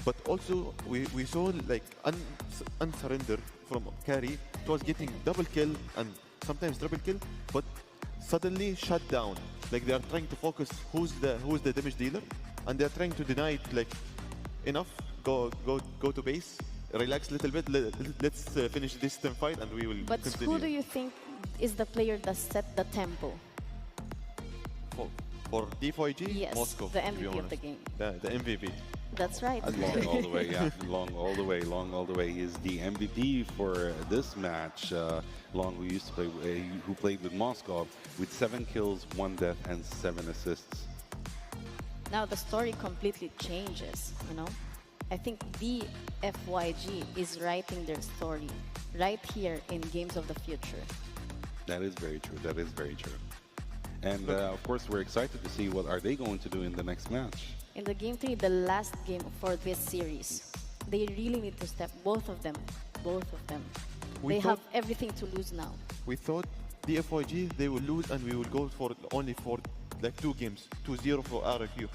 but also we saw like unsurrender from carry. It was getting double kill and sometimes triple kill, but suddenly shut down. Like they are trying to focus who's the damage dealer, and they are trying to deny it. Like enough, go to base, relax a little bit. Let's finish this team fight, and we will But continue. who do you think is the player that set the tempo? For D4G, Yes, Moscow, the to be MVP of the honest. game. The MVP. That's right. Long all the way, yeah. Long all the way. He is the MVP for this match. Long, who used to play, who played with Moskov, with 7 kills, 1 death, and 7 assists. Now the story completely changes, you know? I think the FYG is writing their story right here in Games of the Future. That is very true. That is very true. And of course, we're excited to see what are they going to do in the next match. In the Game 3, the last game for this series, they really need to step, both of them. We They thought- have everything to lose now. We thought the FYG they will lose and we will go for only for like 2 games, 2-0 for RQ.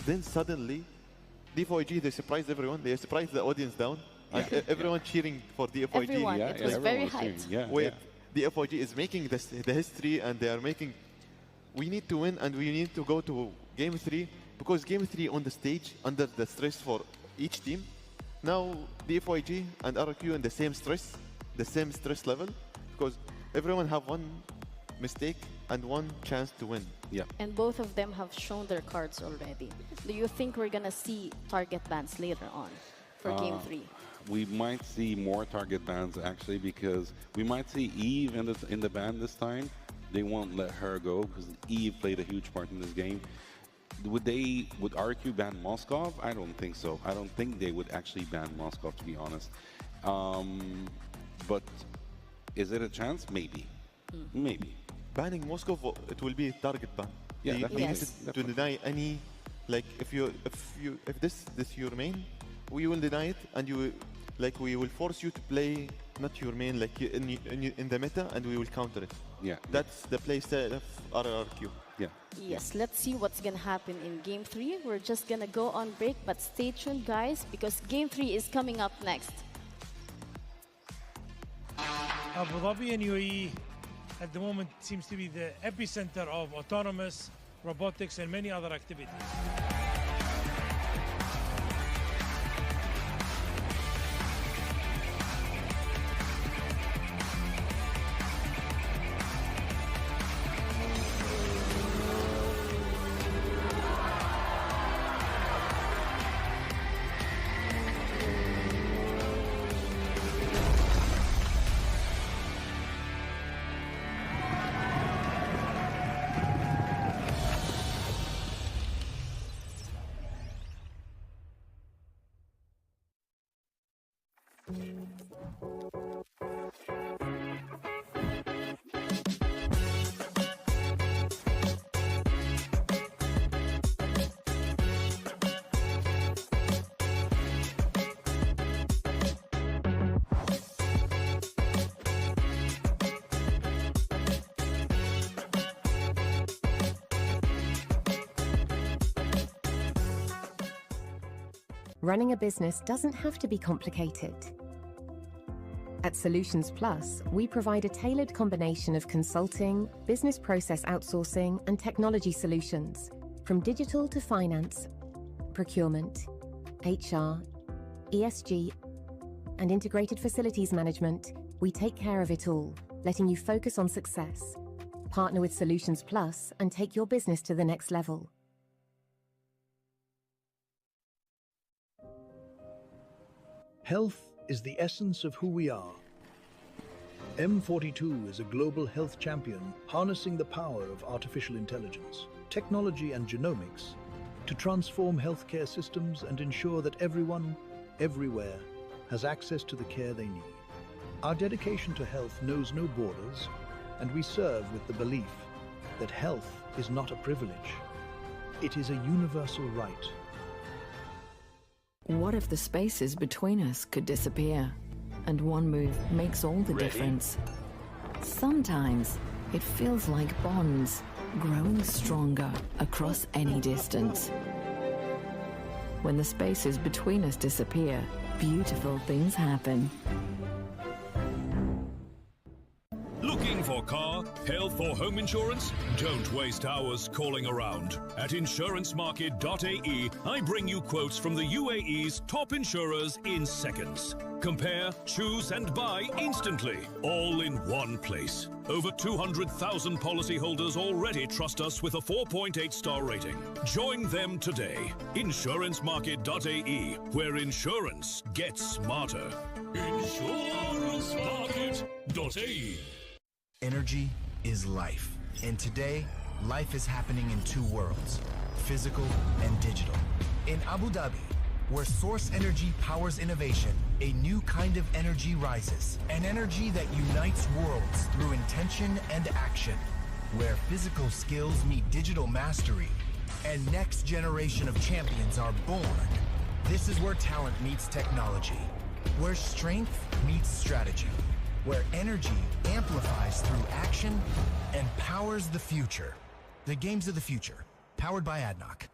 Then suddenly, DFYG they surprised everyone. They surprised the audience down, and everyone cheering for DFYG. Everyone. It was very everyone cheering. hyped. Yeah, Where DFYG is making the history and they are making. We need to win and we need to go to Game 3 because Game 3 on the stage under the stress for each team. Now DFYG and RQ in the same stress level because everyone have one mistake and one chance to win. Yeah. And both of them have shown their cards already. Do you think we're gonna see target bans later on for Game 3? We might see more target bans actually because we might see Eve in the ban this time. They won't let her go because Eve played a huge part in this game. Would RQ ban Moskov? I don't think so. I don't think they would actually ban Moskov, to be honest. But is it a chance? Maybe. Maybe. Banning Moscow, it will be a target ban. Yeah, They definitely. Yes. needed to deny any Like if this your main, we will deny it, and we will force you to play not your main, like in the meta, and we will counter it. Yeah. That's the play style of RRQ. Yeah. Yes, let's see what's gonna happen in Game 3. We're just gonna go on break, but stay tuned, guys, because Game 3 is coming up next. Abu Dhabi and UAE at the moment seems to be the epicenter of autonomous robotics and many other activities. Running a business doesn't have to be complicated. At Solutions Plus, we provide a tailored combination of consulting, business process outsourcing, and technology solutions, from digital to finance, procurement, HR, ESG, and integrated facilities management. We take care of it all, letting you focus on success. Partner with Solutions Plus and take your business to the next level. Health is the essence of who we are. M42 is a global health champion harnessing the power of artificial intelligence, technology and genomics to transform healthcare systems and ensure that everyone, everywhere, has access to the care they need. Our dedication to health knows no borders, and we serve with the belief that health is not a privilege. It is a universal right. What if the spaces between us could disappear? And one move makes all the difference. Sometimes it feels like bonds growing stronger across any distance. When the spaces between us disappear, beautiful things happen. Looking for car, health or home insurance? Don't waste hours calling around. At insurancemarket.ae, I bring you quotes from the UAE's top insurers in seconds. Compare, choose and buy instantly, all in one place. Over 200,000 policyholders already trust us with a 4.8-star rating. Join them today. Insurancemarket.ae, where insurance gets smarter. Insurancemarket.ae. Energy is life. And today, life is happening in two worlds, physical and digital. In Abu Dhabi, where source energy powers innovation, a new kind of energy rises. An energy that unites worlds through intention and action. Where physical skills meet digital mastery, and next generation of champions are born. This is where talent meets technology. Where strength meets strategy. Where energy amplifies through action and powers the future. The Games of the Future, powered by ADNOC.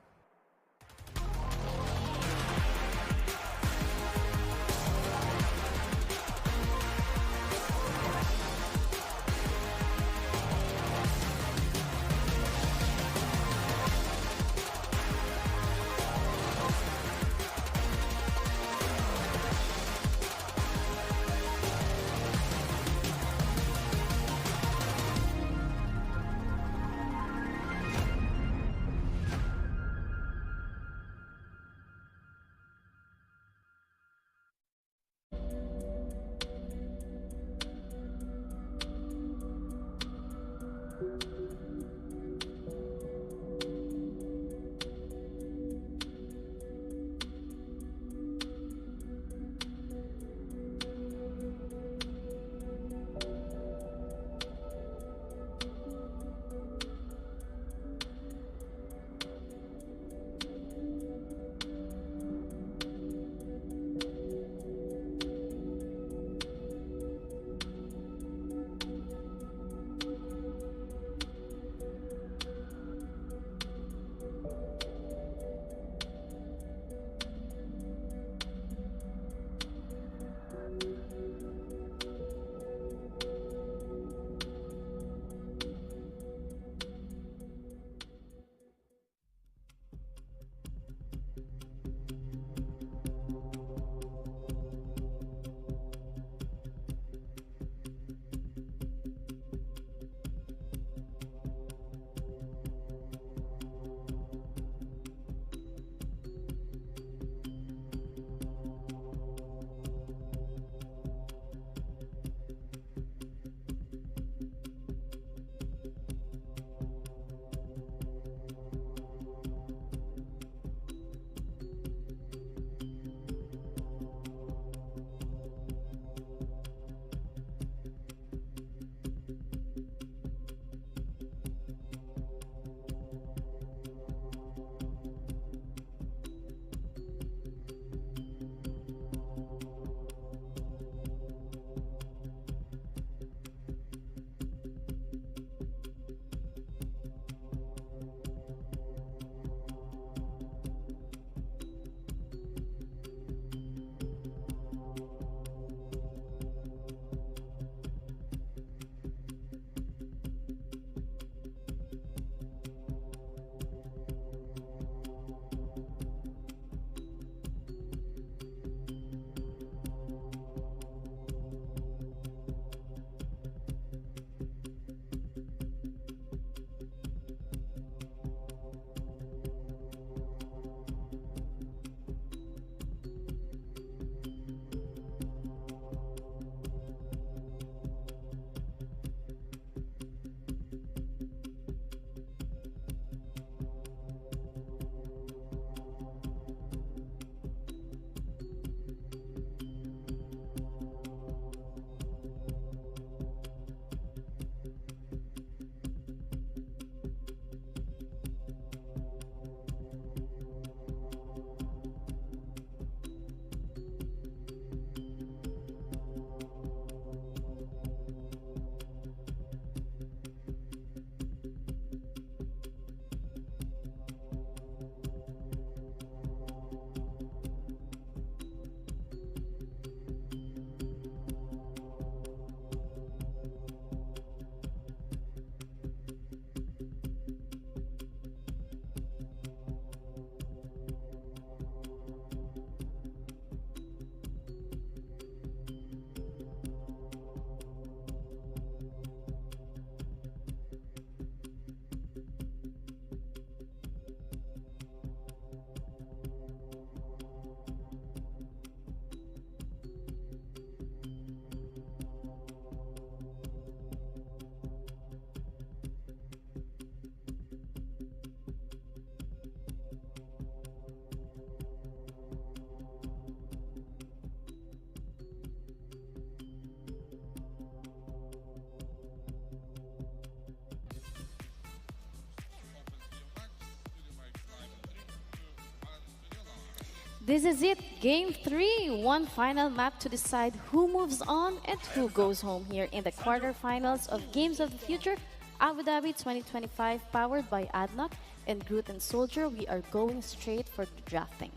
This is it, Game 3. One final map to decide who moves on and who goes home here in the quarterfinals of Games of the Future, Abu Dhabi 2025, powered by ADNOC. And Groot and Soldier, we are going straight for the drafting.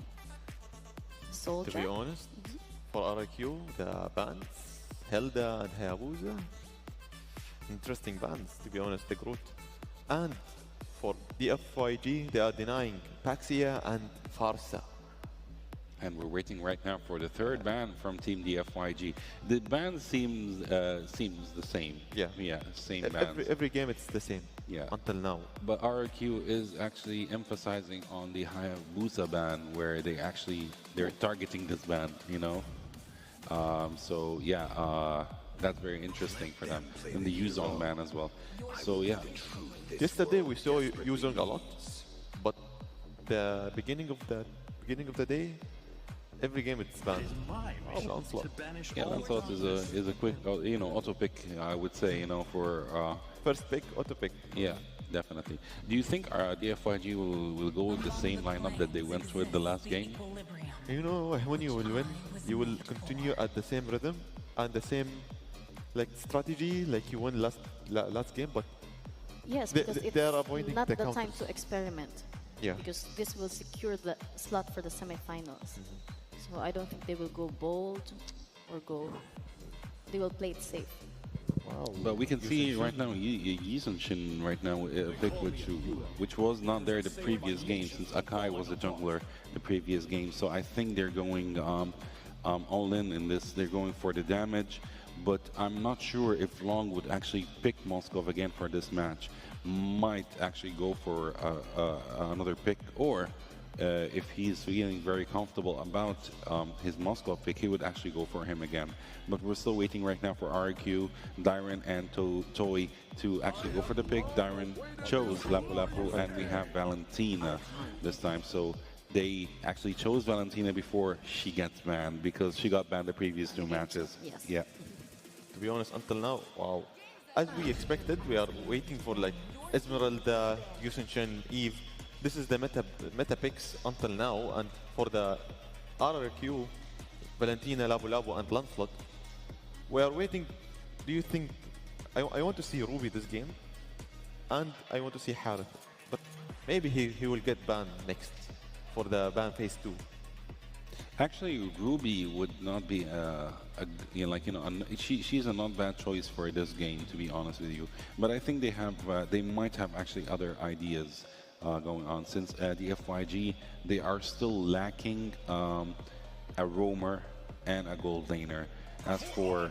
Soldier? To be honest, for RIQ, the bands, Helda and Hayabusa, interesting bands, to be honest, the Groot. And for Dfyg, they are denying Paxia and Farsa. And we're waiting right now for the third ban from Team Dfyg. The ban seems the same. Yeah, same ban. Every game it's the same. Yeah, until now. But RRQ is actually emphasizing on the Hayabusa ban, where they're targeting this ban. You know, so yeah, that's very interesting for them. And the Yuzong ban as well. So yeah. Yesterday we saw Yuzong a lot, but the beginning of the day. Every game it's banned. Lancelot. Yeah, Lancelot is a quick, auto pick. I would say, for first pick, auto pick. Yeah, definitely. Do you think Dfyg will go with the same lineup that they went with the last game? When you will win, you will continue at the same rhythm and the same strategy like you won last game, but yes, because it's not the time to experiment. Yeah. Because this will secure the slot for the semifinals. So I don't think they will go bold or they will play it safe. Wow. But we can see right now Yizenshin right now a pick which was not there the previous game, since Akai was the jungler the previous game. So I think they're going all in this. They're going for the damage, but I'm not sure if Long would actually pick Moskov again for this match. Might actually go for another pick, or if he's feeling very comfortable about his Moscow pick, he would actually go for him again. But we're still waiting right now for RQ, Dyron, and Toy to actually go for the pick. Dyron chose Lapu Lapu, and we have Valentina this time. So they actually chose Valentina before she gets banned, because she got banned the previous two matches. Yes. Yeah. To be honest, until now, wow. As we expected, we are waiting for Esmeralda, Yusunshin, Eve. This is the meta picks until now, and for the RRQ, Valentina, Labu Labu, and Lancelot, we are waiting. Do you think I want to see Ruby this game, and I want to see Harith, but maybe he will get banned next for the ban phase 2. Actually, Ruby would not be she's a not bad choice for this game, to be honest with you. But I think they might have actually other ideas going on, since Dfyg, they are still lacking a roamer and a gold laner. As for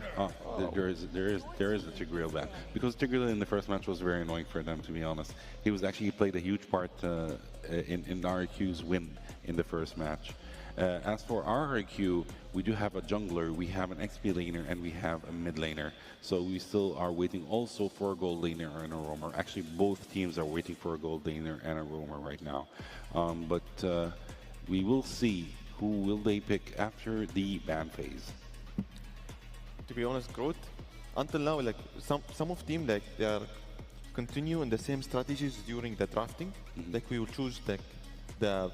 there is a Tigreal ban, because Tigreal in the first match was very annoying for them, to be honest. He played a huge part in RQ's win in the first match. As for RRQ, we do have a jungler, we have an XP laner, and we have a mid laner. So we still are waiting also for a gold laner and a roamer. Actually, both teams are waiting for a gold laner and a roamer right now. But we will see who will they pick after the ban phase. To be honest, Groot, until now, some of team they are continuing the same strategies during the drafting. We will choose the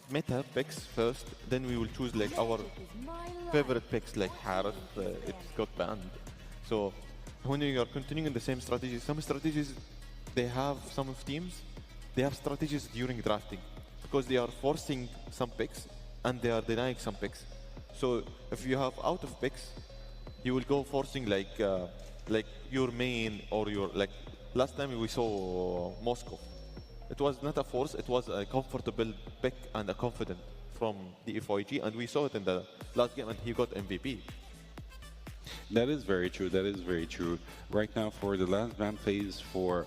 meta picks first, then we will choose our favorite picks like Harith. It got banned. So when you are continuing the same strategies, some strategies some of teams they have strategies during drafting, because they are forcing some picks and they are denying some picks. So if you have out of picks, you will go forcing your main, or your last time we saw Moscow. It was not a force, it was a comfortable pick and a confident from the Dfyg, and we saw it in the last game, and he got MVP. That is very true. That is very true. Right now, for the last ban phase for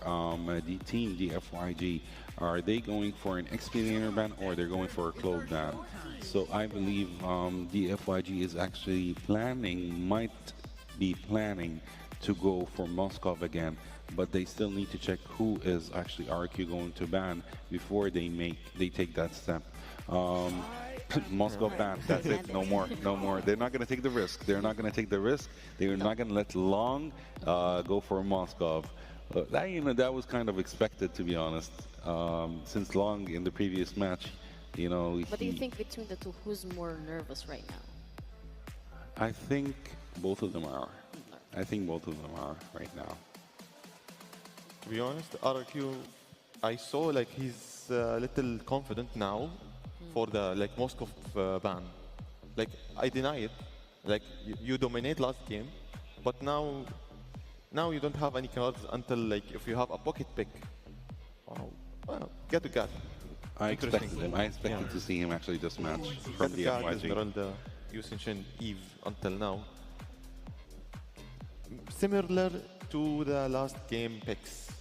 the team Dfyg, are they going for an XP laner ban, or they're going for a clove ban? So I believe Dfyg is actually might be planning to go for Moskov again, but they still need to check who is actually RQ going to ban before they take that step. Moskov ban, that's it, no more. They're not going to take the risk. They're not going to take the risk. They're not going to let Long go for Moskov. That was kind of expected, to be honest, since Long in the previous match, You know, But do you think between the two, who's more nervous right now? I think both of them are. I think both of them are right now. To be honest, RQ, I saw like he's a little confident now for the like Moscow ban. Like I deny it. Like you dominate last game, but now you don't have any cards until like if you have a pocket pick. Wow. Well, get to get. I expected to see him actually this match from the FYG. Esmeralda, Yusin Eve until now. Similar to the last game picks.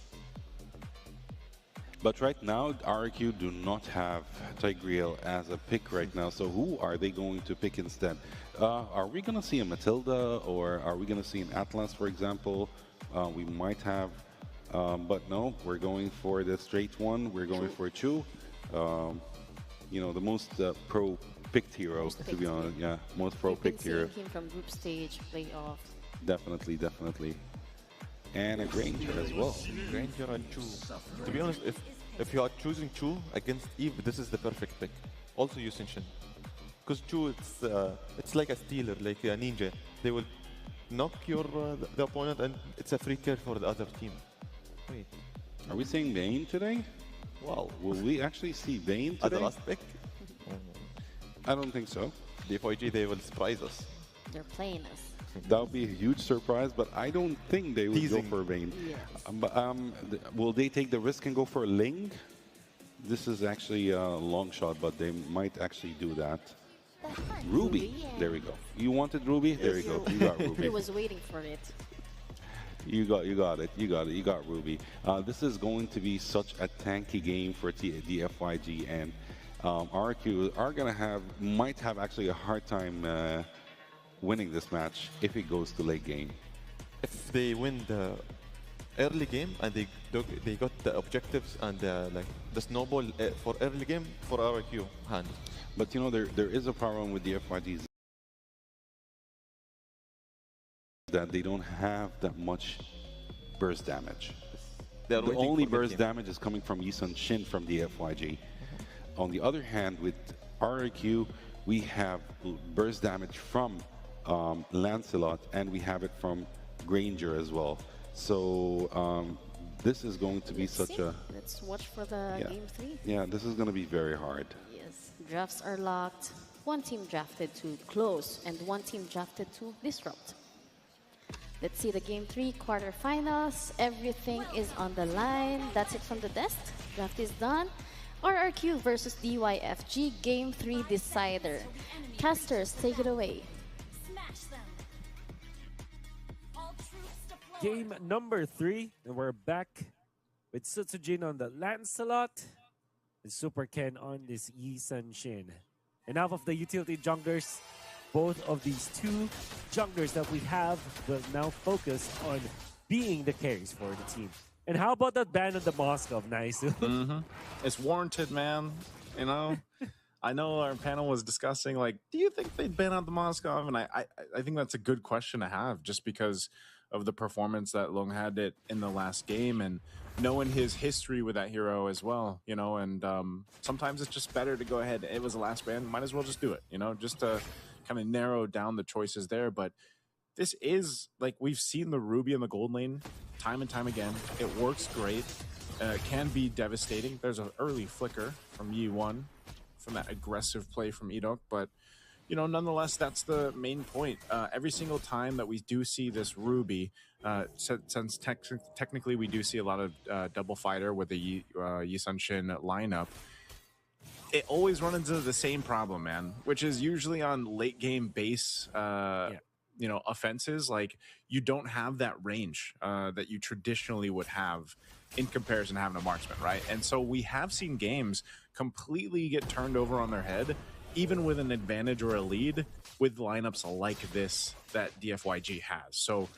But right now, RQ do not have Tigreal as a pick right now. So who are they going to pick instead? Are we going to see a Matilda, or are we going to see an Atlas, for example? We might have, but no, we're going for the straight one. We're going for Chu. You know, the most pro-picked hero, to be honest. Yeah, most pro-picked hero. Him from group stage, playoff. Definitely, definitely. And a Granger as well. Granger and Chu. To be honest, if you are choosing Chu against Eve, this is the perfect pick. Also Yusin Shin. Because Chu, it's like a stealer, like a ninja. They will knock your the opponent, and it's a free kill for the other team. Wait. Are we seeing Vayne today? Wow. Will we actually see Vayne today? At the last pick? I don't think so. Dfyg, they will surprise us. They're playing us. That would be a huge surprise, but I don't think they would go for Vayne. Yes. Will they take the risk and go for Ling? This is actually a long shot, but they might actually do that. Ruby. There we go. You wanted Ruby? There you go. You got Ruby. He was waiting for it. You got it. You got Ruby. This is going to be such a tanky game for Dfyg, and RQ are might have actually a hard time winning this match if it goes to late game. If they win the early game and they got the objectives and like the snowball for early game for RQ hand. But you know, there is a problem with the FYGs that they don't have that much burst damage. The only burst damage is coming from Yisun Shin from the FYG. On the other hand, with RQ, we have burst damage from Lancelot, and we have it from Granger as well. So this is going to be Let's watch for the game 3. Yeah, this is going to be very hard. Yes, drafts are locked. One team drafted to close, and one team drafted to disrupt. Let's see the game 3 quarterfinals. Everything is on the line. That's it from the desk. Draft is done. RRQ versus DYFG, game 3 decider. Casters, take it away. Game number 3, and we're back with Sutsujin on the Lancelot and Super Ken on this Yisun Shin. Enough of the utility junglers. Both of these two junglers that we have will now focus on being the carries for the team. And how about that ban on the Moskov, nice? It's warranted, man. You know, I know our panel was discussing, like, do you think they'd ban out the Moskov? And I think that's a good question to have, just because of the performance that Long had it in the last game, and knowing his history with that hero as well, you know, and sometimes it's just better to go ahead. It was the last ban, might as well just do it, you know, just to kind of narrow down the choices there. But this is, like, we've seen the Ruby in the gold lane time and time again. It works great. It can be devastating. There's an early flicker from Yi1 from that aggressive play from Enoch, but you know, nonetheless, that's the main point. Every single time that we do see this Ruby, since technically we do see a lot of double fighter with the Yisun Shin lineup, it always runs into the same problem, man, which is usually on late game base, you know, offenses. Like, you don't have that range that you traditionally would have in comparison to having a marksman, right? And so we have seen games completely get turned over on their head, even with an advantage or a lead, with lineups like this that Dfyg has. So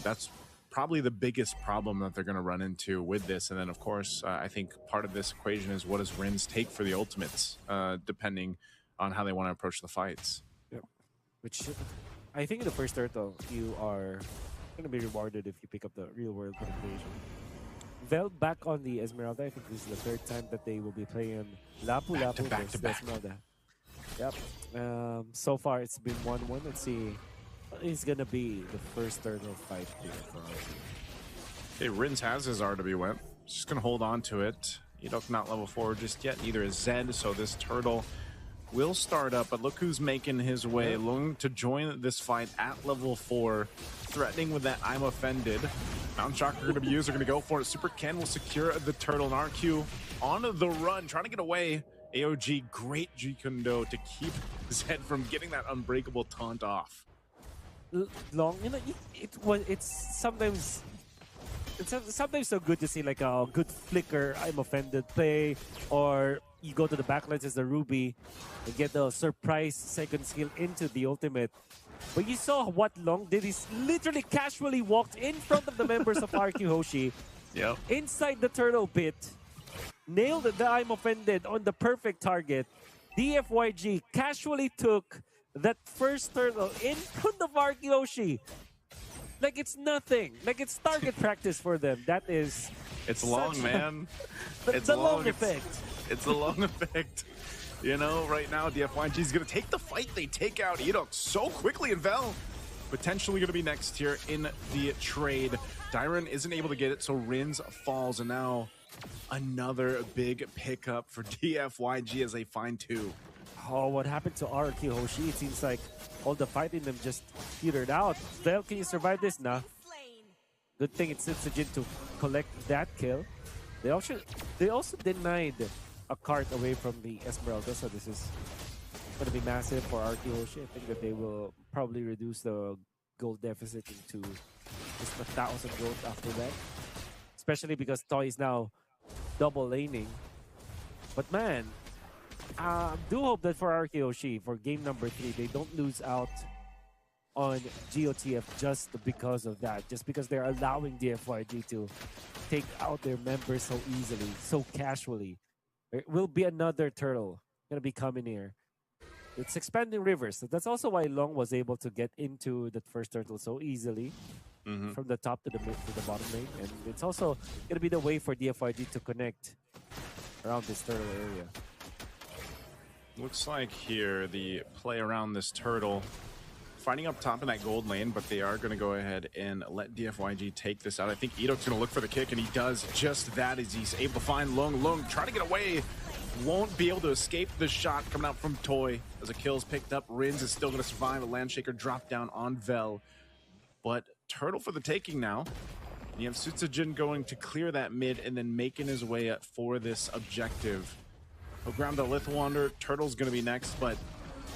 that's probably the biggest problem that they're going to run into with this. And then, of course, I think part of this equation is, what does Rins take for the ultimates, depending on how they want to approach the fights. Yep. Which I think in the first turtle, you are going to be rewarded if you pick up the real world penetration. Vel back on the Esmeralda. I think this is the third time that they will be playing Lapu Lapu versus the Esmeralda. Yep. So far it's been 1-1. Let's see what is gonna be the first turtle fight here for us. Okay, Rins has his RW. Just gonna hold on to it. Edok not level 4 just yet. Neither is Zed. So this turtle will start up, but look who's making his way, looking to join this fight at level 4, threatening with that I'm offended. Mountain Shocker going to be used, they're going to go for it. Super Ken will secure the turtle, and RQ on the run, trying to get away. AOG, great G-Kundo to keep Zed from getting that unbreakable taunt off. Long, you know, it's sometimes so good to see like a good flicker, I'm offended play, or you go to the backlines as the Ruby and get the surprise second skill into the ultimate. But you saw what Long did. He's literally casually walked in front of the members of RQ Hoshi, inside the turtle pit, nailed the I'm offended on the perfect target. Dfyg casually took that first turtle in front of RQ Hoshi. Like it's nothing. Like it's target practice for them. That is... It's long, man. It's the long effect. It's the long effect. You know, right now, Dfyg is going to take the fight. They take out Edok so quickly, and Vel potentially going to be next here in the trade. Dyron isn't able to get it, so Rins falls, and now another big pickup for Dfyg as they find 2. Oh, what happened to RQ Hoshi? It seems like all the fight in them just petered out. Vel, can you survive this? Nah. Good thing it's Sitsujin to collect that kill. They also denied a cart away from the Esmeralda, so this is going to be massive for RQ Hoshi. I think that they will probably reduce the gold deficit into just 1,000 gold after that. Especially because Toy is now double laning. But man, I do hope that for RQ Hoshi, for game number 3, they don't lose out on GOTF just because of that. Just because they're allowing Dfyg to take out their members so easily, so casually. There will be another turtle going to be coming here. It's expanding rivers. So that's also why Long was able to get into that first turtle so easily from the top to the mid to the bottom lane. And it's also going to be the way for Dfyg to connect around this turtle area. Looks like here the play around this turtle, fighting up top in that gold lane, but they are going to go ahead and let Dfyg take this out. I think Edok's going to look for the kick, and he does just that as he's able to find Lung. Lung trying to get away, won't be able to escape the shot coming out from Toy. As a kill's picked up, Rins is still going to survive. A Landshaker drop down on Vel. But turtle for the taking now. You have Sutsujin going to clear that mid and then making his way up for this objective. He'll grab the Lithwander. Turtle's going to be next, but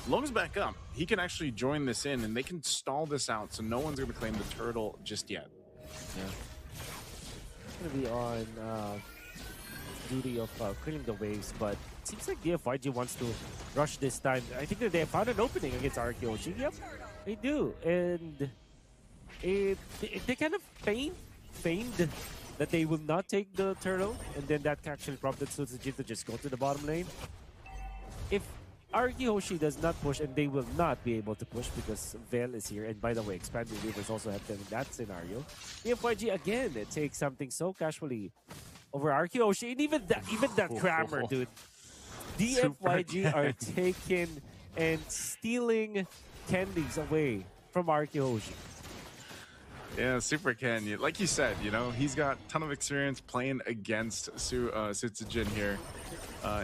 Lung's back up. He can actually join this in, and they can stall this out, so no one's going to claim the turtle just yet. Yeah. It's going to be on duty of clearing the waves, but it seems like Dfyg wants to rush this time. I think that they have found an opening against RQ Hoshi. Yep, they do. And they kind of feigned that they will not take the turtle, and then that actually prompted Sutsujin to just go to the bottom lane. If RQ Hoshi does not push, and they will not be able to push because Vel is here, and by the way, Expanding Rivers also have them in that scenario. Dfyg again, it takes something so casually over RQ Hoshi, and even that Crammer, dude. Dfyg are taking and stealing candies away from RQ Hoshi. Yeah, Super Ken, like you said, you know, he's got a ton of experience playing against Sutsujin here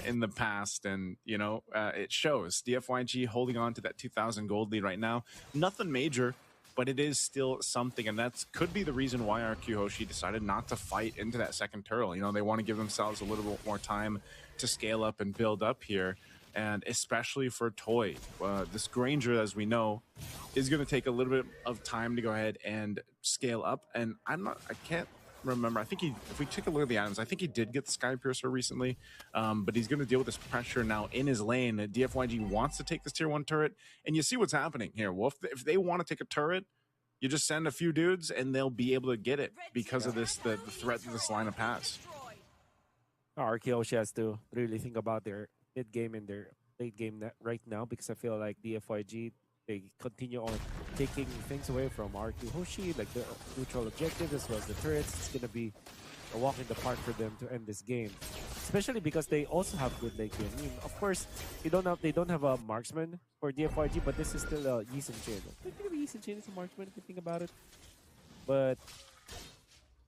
in the past, and, you know, it shows. Dfyg holding on to that 2,000 gold lead right now. Nothing major, but it is still something, and that could be the reason why RQ Hoshi decided not to fight into that second turtle. You know, they want to give themselves a little bit more time to scale up and build up here. And especially for Toy, this Granger, as we know, is going to take a little bit of time to go ahead and scale up. And I can't remember. I think if we take a look at the items, I think he did get the Sky Piercer recently, but he's going to deal with this pressure now in his lane. Dfyg wants to take this tier 1 turret, and you see what's happening here. Well, if they want to take a turret, you just send a few dudes, and they'll be able to get it because of this the threat that this lineup has. RQ Hoshi has to really think about their mid game and their late game right now, because I feel like Dfyg, they continue on taking things away from RQ Hoshi, like the neutral objective as well as the turrets. It's going to be a walk in the park for them to end this game. Especially because they also have good late game. I mean, of course, they don't have a marksman for Dfyg, but this is still a Yi Sun-shin. I think Yi Sun-shin is a marksman if you think about it. But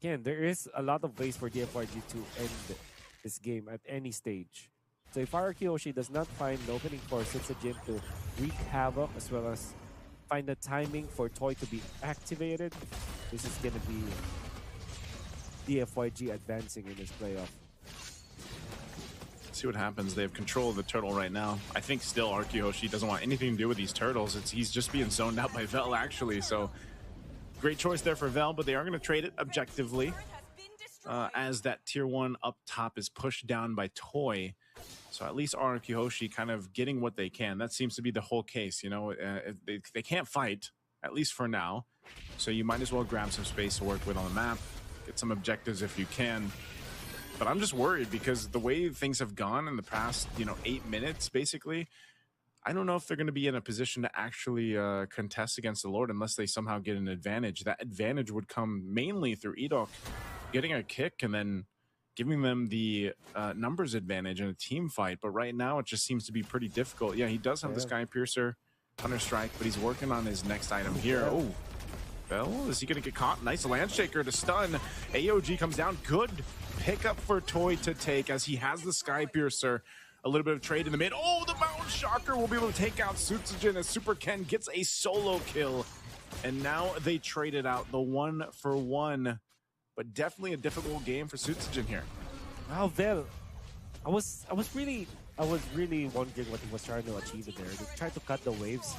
again, there is a lot of ways for Dfyg to end this game at any stage. So if RRQ Hoshi does not find an opening for Sutsujin to wreak havoc as well as find the timing for Toy to be activated, this is going to be Dfyg advancing in this playoff. See what happens. They have control of the turtle right now. I think still RQ Hoshi doesn't want anything to do with these turtles. He's just being zoned out by Vel, actually. So great choice there for Vel, but they are going to trade it objectively as that tier 1 up top is pushed down by Toy. So at least RQ Hoshi kind of getting what they can. That seems to be the whole case. You know, they can't fight, at least for now. So you might as well grab some space to work with on the map. Get some objectives if you can. But I'm just worried because the way things have gone in the past, 8 minutes, basically, I don't know if they're going to be in a position to actually contest against the Lord unless they somehow get an advantage. That advantage would come mainly through Edok getting a kick and then giving them the numbers advantage in a team fight. But right now, it just seems to be pretty difficult. Yeah, he does have the Sky Piercer, Thunder Strike, but he's working on his next item here. Oh, Bell, is he going to get caught? Nice Land Shaker to stun. AOG comes down. Good pickup for Toy to take as he has the Sky Piercer. A little bit of trade in the mid. Oh, the Mountain Shocker will be able to take out Sutsujin as Super Ken gets a solo kill. And now they traded out the 1-for-1. But definitely a difficult game for Sutsujin here. Wow, Vel, I was really wondering what he was trying to achieve there. They tried to cut the waves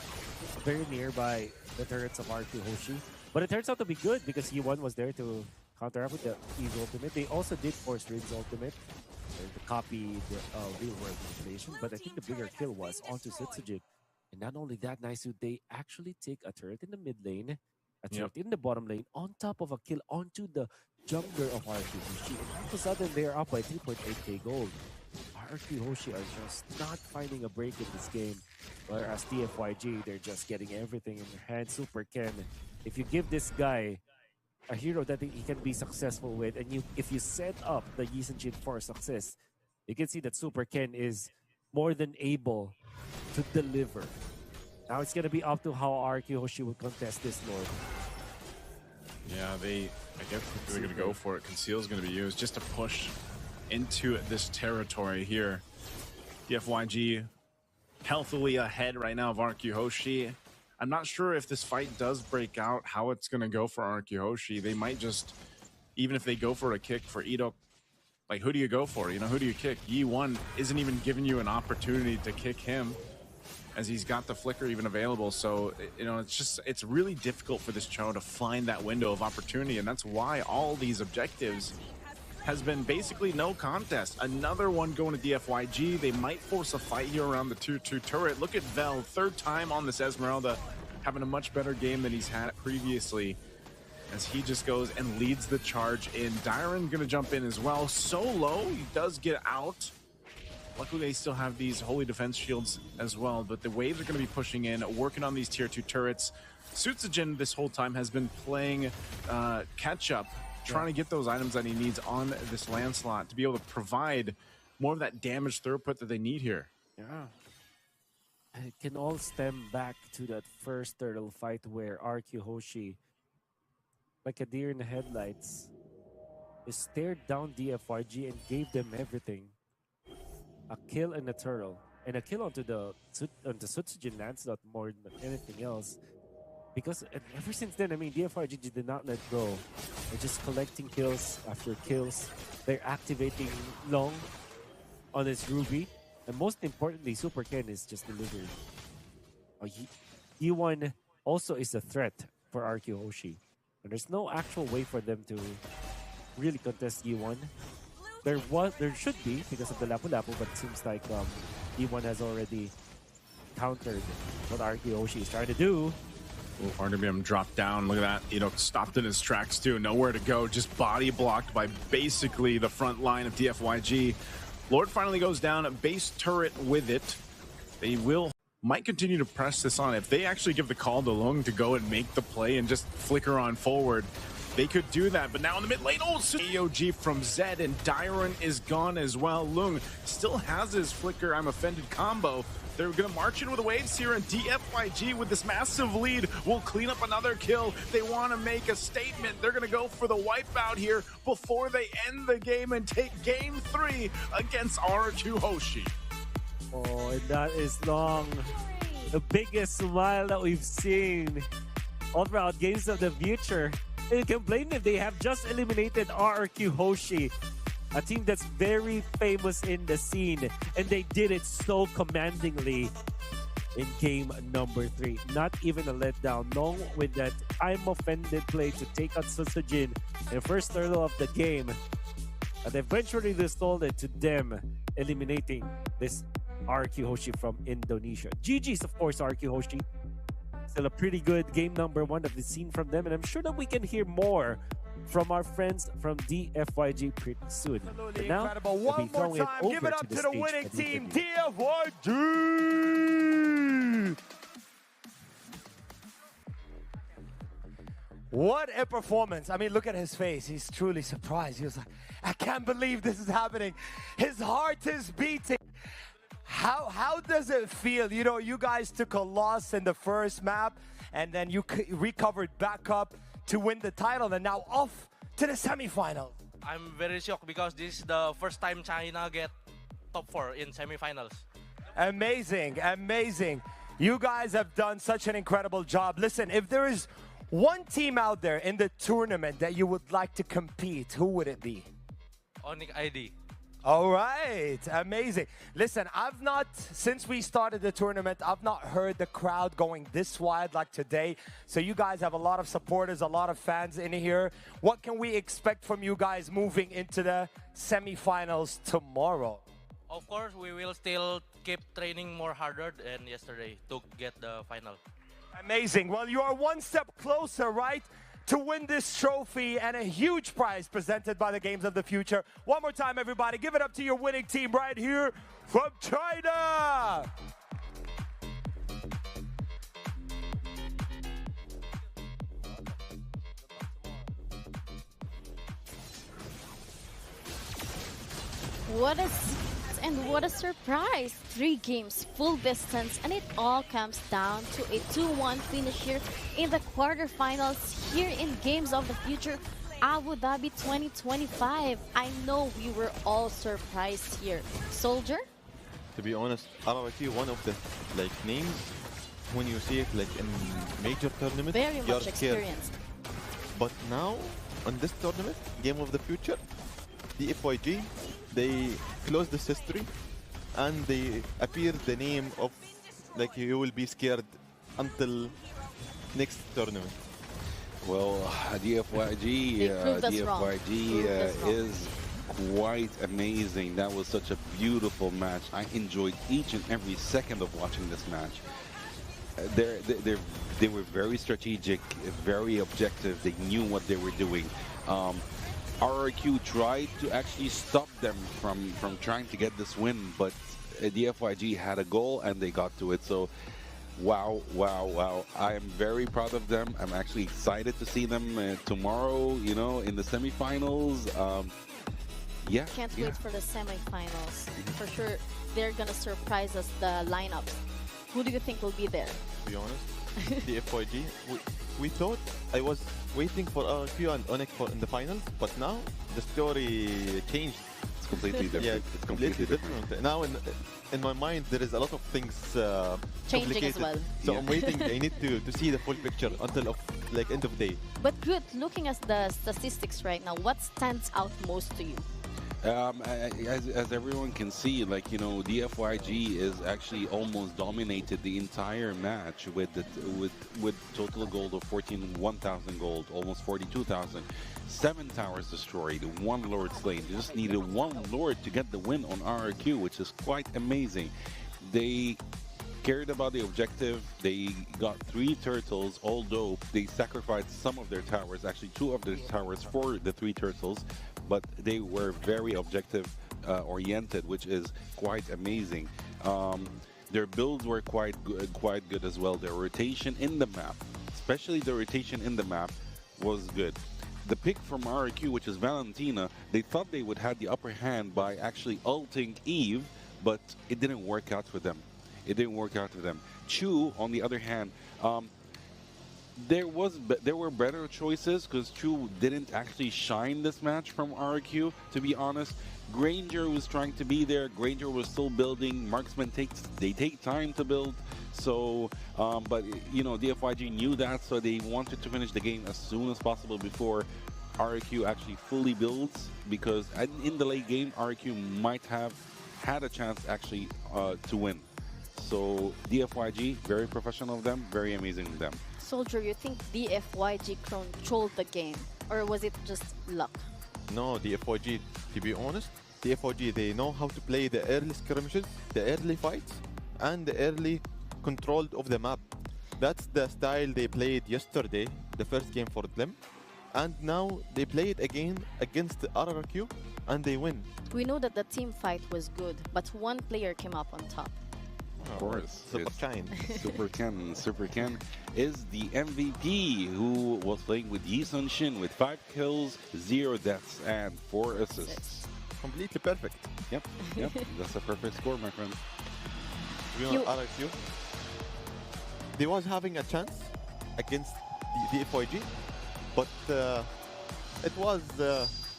very nearby the turrets of RQ Hoshi. But it turns out to be good because E1 was there to counteract with the Eagle ultimate. They also did force Rig's ultimate to copy the real world manipulation. But I think the bigger kill was onto Sutsujin. And not only that, Naisu, they actually take a turret in the mid lane, a turret in the bottom lane, on top of a kill onto the jungler of RQ Hoshi. And all of a sudden, they are up by 3.8k gold. RQ Hoshi are just not finding a break in this game. Whereas Dfyg, they're just getting everything in their hand. Super Ken, if you give this guy a hero that he can be successful with, and if you set up the Yi Sun-shin for success, you can see that Super Ken is more than able to deliver. Now it's going to be up to how RQ Hoshi will contest this Lord. Yeah, I guess they're going to go for it. Conceal is going to be used just to push into this territory here. Dfyg healthily ahead right now of RQ Hoshi. I'm not sure if this fight does break out, how it's going to go for RQ Hoshi. They might just, even if they go for a kick for Edok, like, who do you go for? Who do you kick? Yi1 isn't even giving you an opportunity to kick him as he's got the flicker even available. So, it's really difficult for this Cho to find that window of opportunity. And that's why all these objectives has been basically no contest. Another one going to Dfyg. They might force a fight here around the 2-2 turret. Look at Vel, third time on this Esmeralda, having a much better game than he's had previously, as he just goes and leads the charge in. Dyron gonna jump in as well. Solo, he does get out. Luckily, they still have these holy defense shields as well, but the waves are gonna be pushing in, working on these tier 2 turrets. Sutsujin this whole time has been playing catch-up, trying to get those items that he needs on this land slot to be able to provide more of that damage throughput that they need here. Yeah. It can all stem back to that first turtle fight where RQ Hoshi, like a deer in the headlights, stared down Dfyg and gave them everything. A kill and a turtle. And a kill onto the Sutsujin Lancelot more than anything else. Because ever since then, Dfyg did not let go. They're just collecting kills after kills. They're activating Long on his Ruby. And most importantly, Super Ken is just delivering. E1 also is a threat for RQ Hoshi. And there's no actual way for them to really contest E1. There should be because of the Lapu Lapu, but it seems like E1 has already countered what RQ Hoshi is trying to do. Oh, RWM dropped down. Look at that. Stopped in his tracks too. Nowhere to go. Just body blocked by basically the front line of Dfyg. Lord finally goes down. Base turret with it. They might continue to press this on. If they actually give the call to Lung to go and make the play and just flicker on forward, they could do that. But now in the mid lane, oh, AOG from Zed, and Dyron is gone as well. Lung still has his Flicker I'm Offended combo. They're going to march in with the waves here, and Dfyg with this massive lead will clean up another kill. They want to make a statement. They're going to go for the wipeout here before they end the game and take game 3 against RQ Hoshi. Oh, and that is Long. The biggest smile that we've seen all throughout Games of the Future. And you can blame them. They have just eliminated RQ Hoshi, a team that's very famous in the scene, and they did it so commandingly in game number 3. Not even a letdown. No, with that I'm Offended play to take out Susujin in the first turtle of the game. And eventually they stole it to them, eliminating this RQ Hoshi from Indonesia. GG's, of course, RQ Hoshi. Still a pretty good game number 1 that we've seen from them, and I'm sure that we can hear more from our friends from Dfyg pretty soon. Absolutely now, incredible. One more time, give it up to the winning team, Dfyg! What a performance. I mean, look at his face. He's truly surprised. He was like, I can't believe this is happening. His heart is beating. How does it feel? You know, you guys took a loss in the first map, and then you recovered back up to win the title, and now off to the semifinal. I'm very shocked because this is the first time China get top 4 in semifinals. Amazing, amazing. You guys have done such an incredible job. Listen, if there is one team out there in the tournament that you would like to compete, who would it be? Onic ID. All right, amazing. Listen, since we started the tournament, I've not heard the crowd going this wild like today. So you guys have a lot of supporters, a lot of fans in here. What can we expect from you guys moving into the semifinals tomorrow? Of course, we will still keep training more harder than yesterday to get the final. Amazing. Well, you are one step closer, right, to win this trophy and a huge prize presented by the Games of the Future. One more time, everybody. Give it up to your winning team right here from China. What a surprise! 3 games, full distance, and it all comes down to a 2-1 finish here in the quarterfinals here in Games of the Future Abu Dhabi 2025. I know we were all surprised here. Soldier? To be honest, RRQ, one of the names when you see it in major tournament, Very you're much scared. experienced. But now, on this tournament, Game of the Future, the Dfyg, they close this history and they appear the name of you will be scared until next tournament. Well, Dfyg is quite amazing. That was such a beautiful match. I enjoyed each and every second of watching this match. They were very strategic, very objective. They knew what they were doing. RRQ tried to actually stop them from trying to get this win, but Dfyg had a goal and they got to it. So wow. I am very proud of them. I'm actually excited to see them tomorrow, in the semifinals. Can't wait for the semifinals. For sure, they're going to surprise us, the lineups. Who do you think will be there? To be honest, Dfyg, we thought I was waiting for RRQ and Onic in the finals, but now the story changed. It's completely different. Yeah, it's completely different. Now in my mind there is a lot of things changing as well. So I'm waiting. I need to see the full picture until end of day. But good, looking at the statistics right now, what stands out most to you? As everyone can see, Dfyg is actually almost dominated the entire match with total gold of 1,000 gold, almost 42,000. 7 towers destroyed, 1 lord slain. They just needed 1 lord to get the win on RRQ, which is quite amazing. They cared about the objective. They got 3 turtles, although they sacrificed some of their towers, actually 2 of their towers for the 3 turtles, but they were very objective oriented, which is quite amazing. Their builds were quite good as well. Their rotation in the map, especially the rotation in the map, was good. the pick from RRQ, which is Valentina, they thought they would have the upper hand by actually ulting Eve, but it didn't work out for them. It didn't work out for them. Chu, on the other hand, there were better choices because Chu didn't actually shine this match from RRQ, to be honest. Granger was trying to be there. Granger was still building. Marksmen take time to build. So, but you know, Dfyg knew that, so they wanted to finish the game as soon as possible before RRQ actually fully builds, because in the late game, RRQ might have had a chance actually to win. So Dfyg, very professional of them, very amazing of them. Soldier, you think Dfyg controlled the game, or was it just luck? No, Dfyg, to be honest, Dfyg, they know how to play the early skirmishes, the early fights, and the early control of the map. That's the style they played yesterday, the first game for them. And now they played again against RRQ, and they win. We know that the team fight was good, but one player came up on top. Of course. Super Ken. Super Ken is the MVP, who was playing with Yi Sun Shin with 5 kills, 0 deaths, and 4 assists. Completely perfect. Yep. That's a perfect score, my friend. RRQ, they was having a chance against the Dfyg, but it was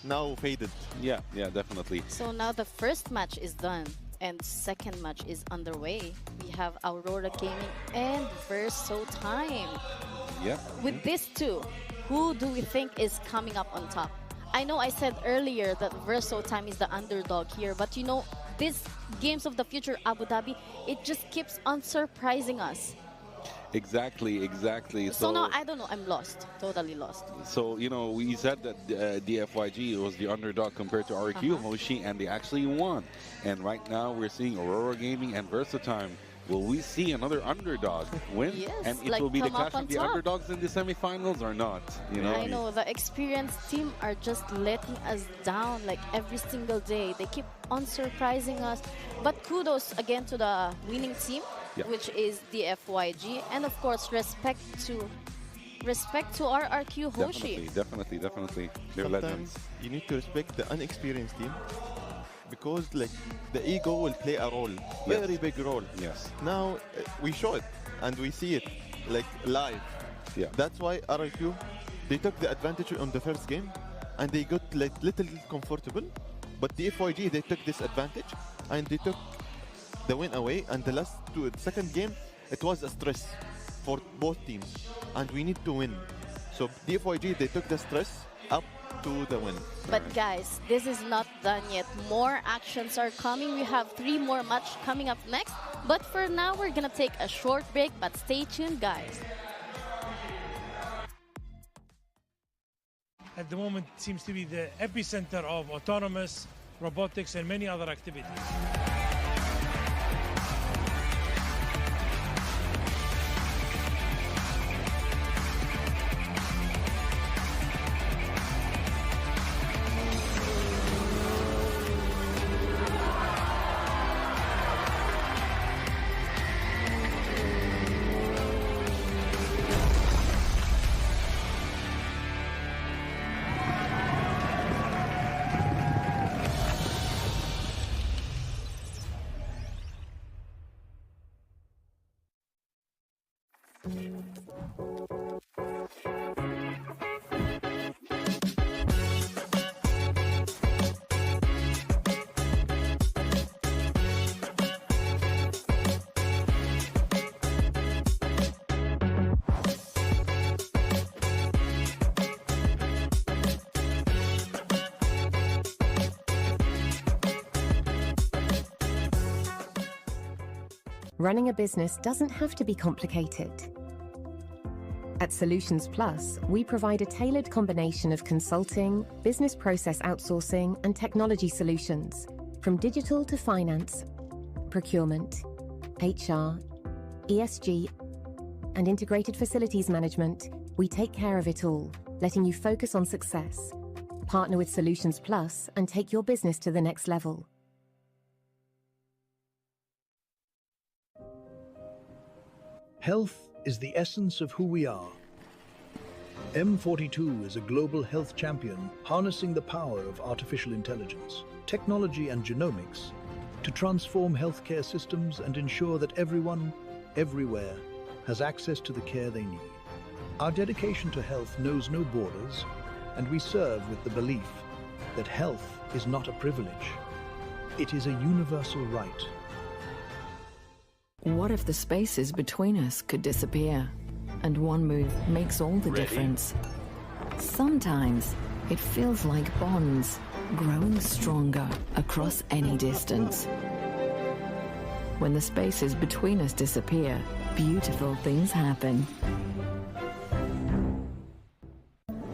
now faded. Yeah, definitely. So now the first match is done. And second match is underway. We have Aurora Gaming and Verso Time. Yeah. With these two, who do we think is coming up on top? I know I said earlier that Verso Time is the underdog here, but you know, these Games of the Future Abu Dhabi, it just keeps on surprising us. Exactly. So now, I don't know, I'm lost, totally lost. So, you know, we said that Dfyg was the underdog compared to RQ, Hoshi, and they actually won. And right now, we're seeing Aurora Gaming and Versatime. Will we see another underdog win? Yes, and it like will be the come up clash on of the top. underdogs in the semifinals or not? You know? I know, the experienced team are just letting us down like every single day. They keep on surprising us. But kudos again to the winning team, which is the Dfyg, and of course respect to RRQ Hoshi. Definitely. They're Sometimes legends. you need to respect the unexperienced team, because like the ego will play a role, very big role. Yes. Now we show it and we see it like live. Yeah. That's why RRQ, they took the advantage on the first game and they got like little comfortable, but the Dfyg, they took this advantage and they took the win away. And the second game, it was a stress for both teams, and we need to win. So Dfyg, they took the stress up to the win. But guys, this is not done yet. More actions are coming. We have 3 more matches coming up next. But for now, we're gonna take a short break, but stay tuned, guys. At the moment, it seems to be the epicenter of autonomous, robotics, and many other activities. Running a business doesn't have to be complicated. At Solutions Plus, we provide a tailored combination of consulting, business process outsourcing, and technology solutions, from digital to finance, procurement, HR, ESG, and integrated facilities management. We take care of it all, letting you focus on success. Partner with Solutions Plus and take your business to the next level. Health is the essence of who we are. M42 is a global health champion harnessing the power of artificial intelligence, technology and genomics to transform healthcare systems and ensure that everyone, everywhere, has access to the care they need. Our dedication to health knows no borders, and we serve with the belief that health is not a privilege. It is a universal right. What if the spaces between us could disappear? And one move makes all the difference. Sometimes it feels like bonds growing stronger across any distance. When the spaces between us disappear, beautiful things happen.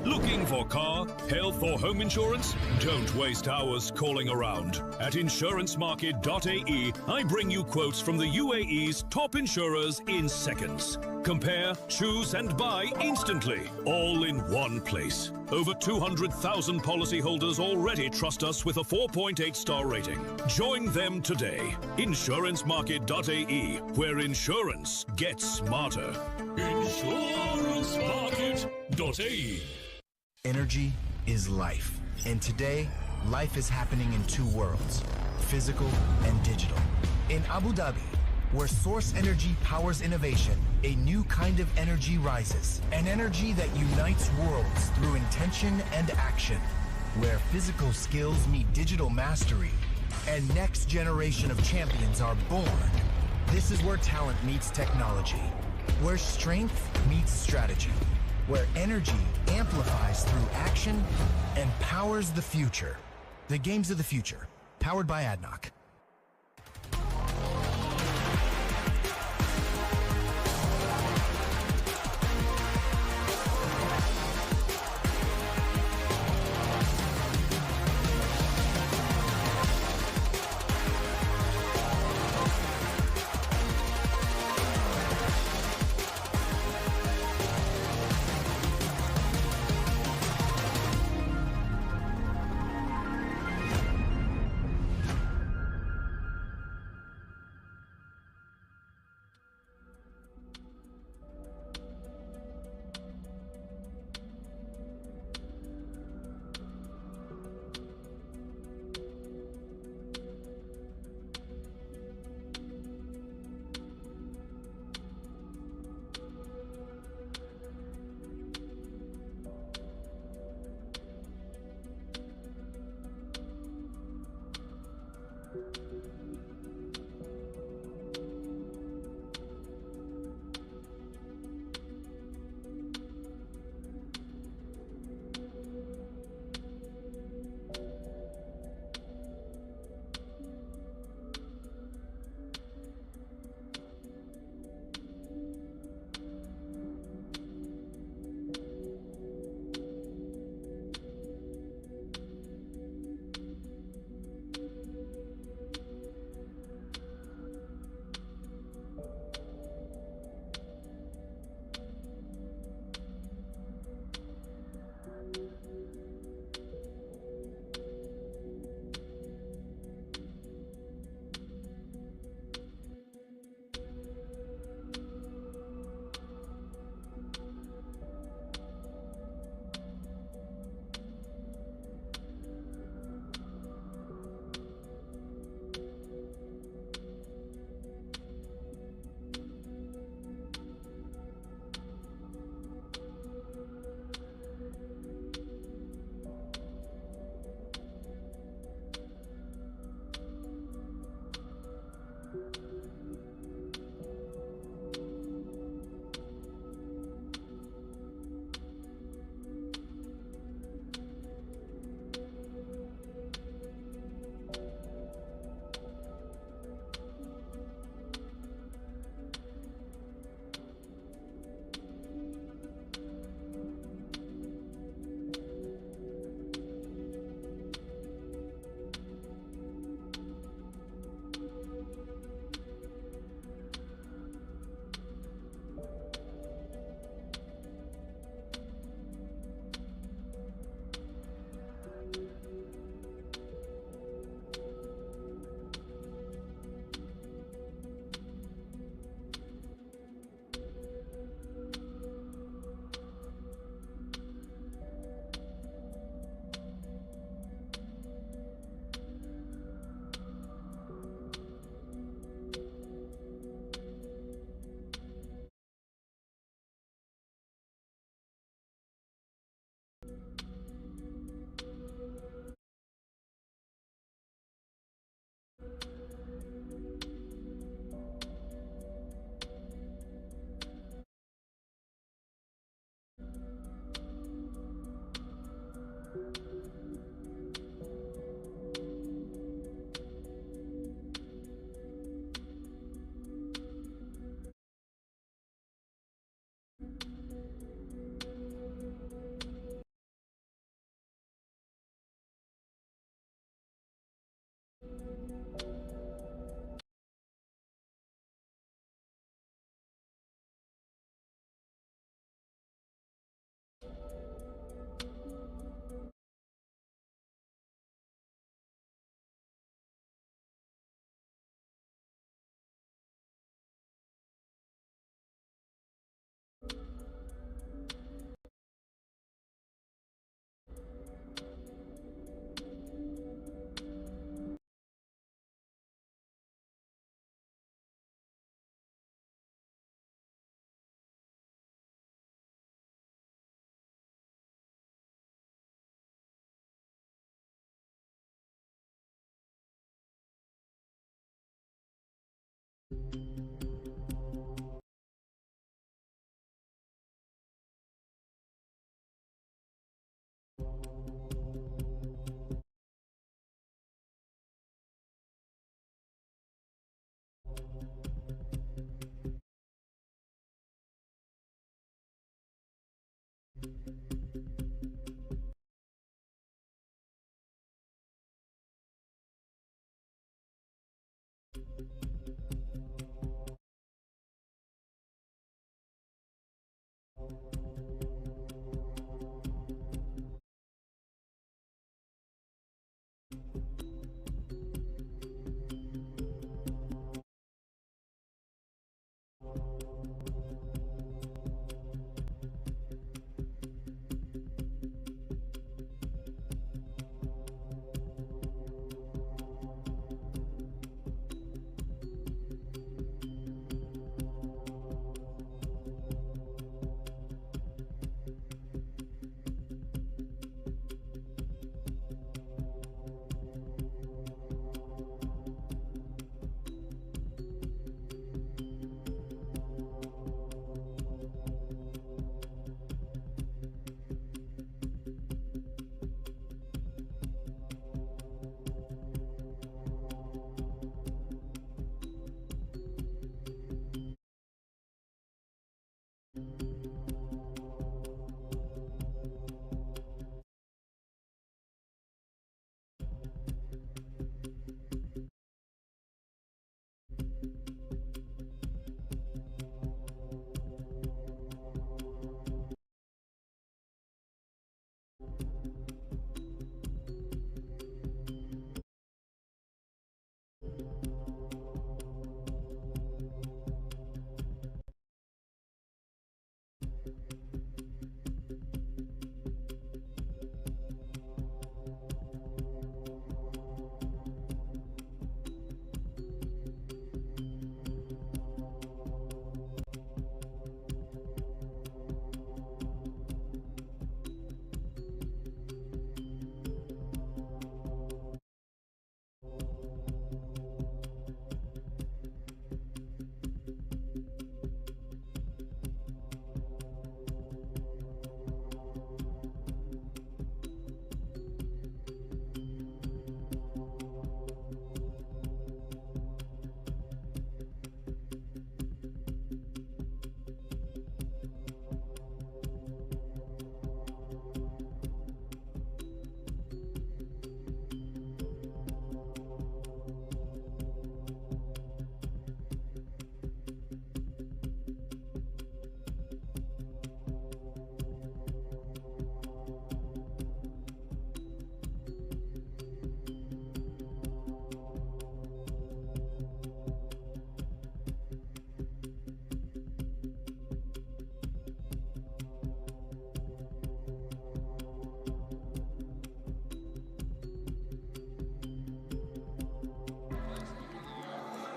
Looking for car, health or home insurance? Don't waste hours calling around. At insurancemarket.ae, I bring you quotes from the UAE's top insurers in seconds. Compare, choose and buy instantly, all in one place. Over 200,000 policyholders already trust us with a 4.8-star rating. Join them today. Insurancemarket.ae, where insurance gets smarter. Insurancemarket.ae. Energy is life. And today, life is happening in two worlds, physical and digital. In Abu Dhabi, where source energy powers innovation, a new kind of energy rises. An energy that unites worlds through intention and action. Where physical skills meet digital mastery, and next generation of champions are born. This is where talent meets technology. Where strength meets strategy. Where energy amplifies through action and powers the future. The Games of the Future, powered by ADNOC.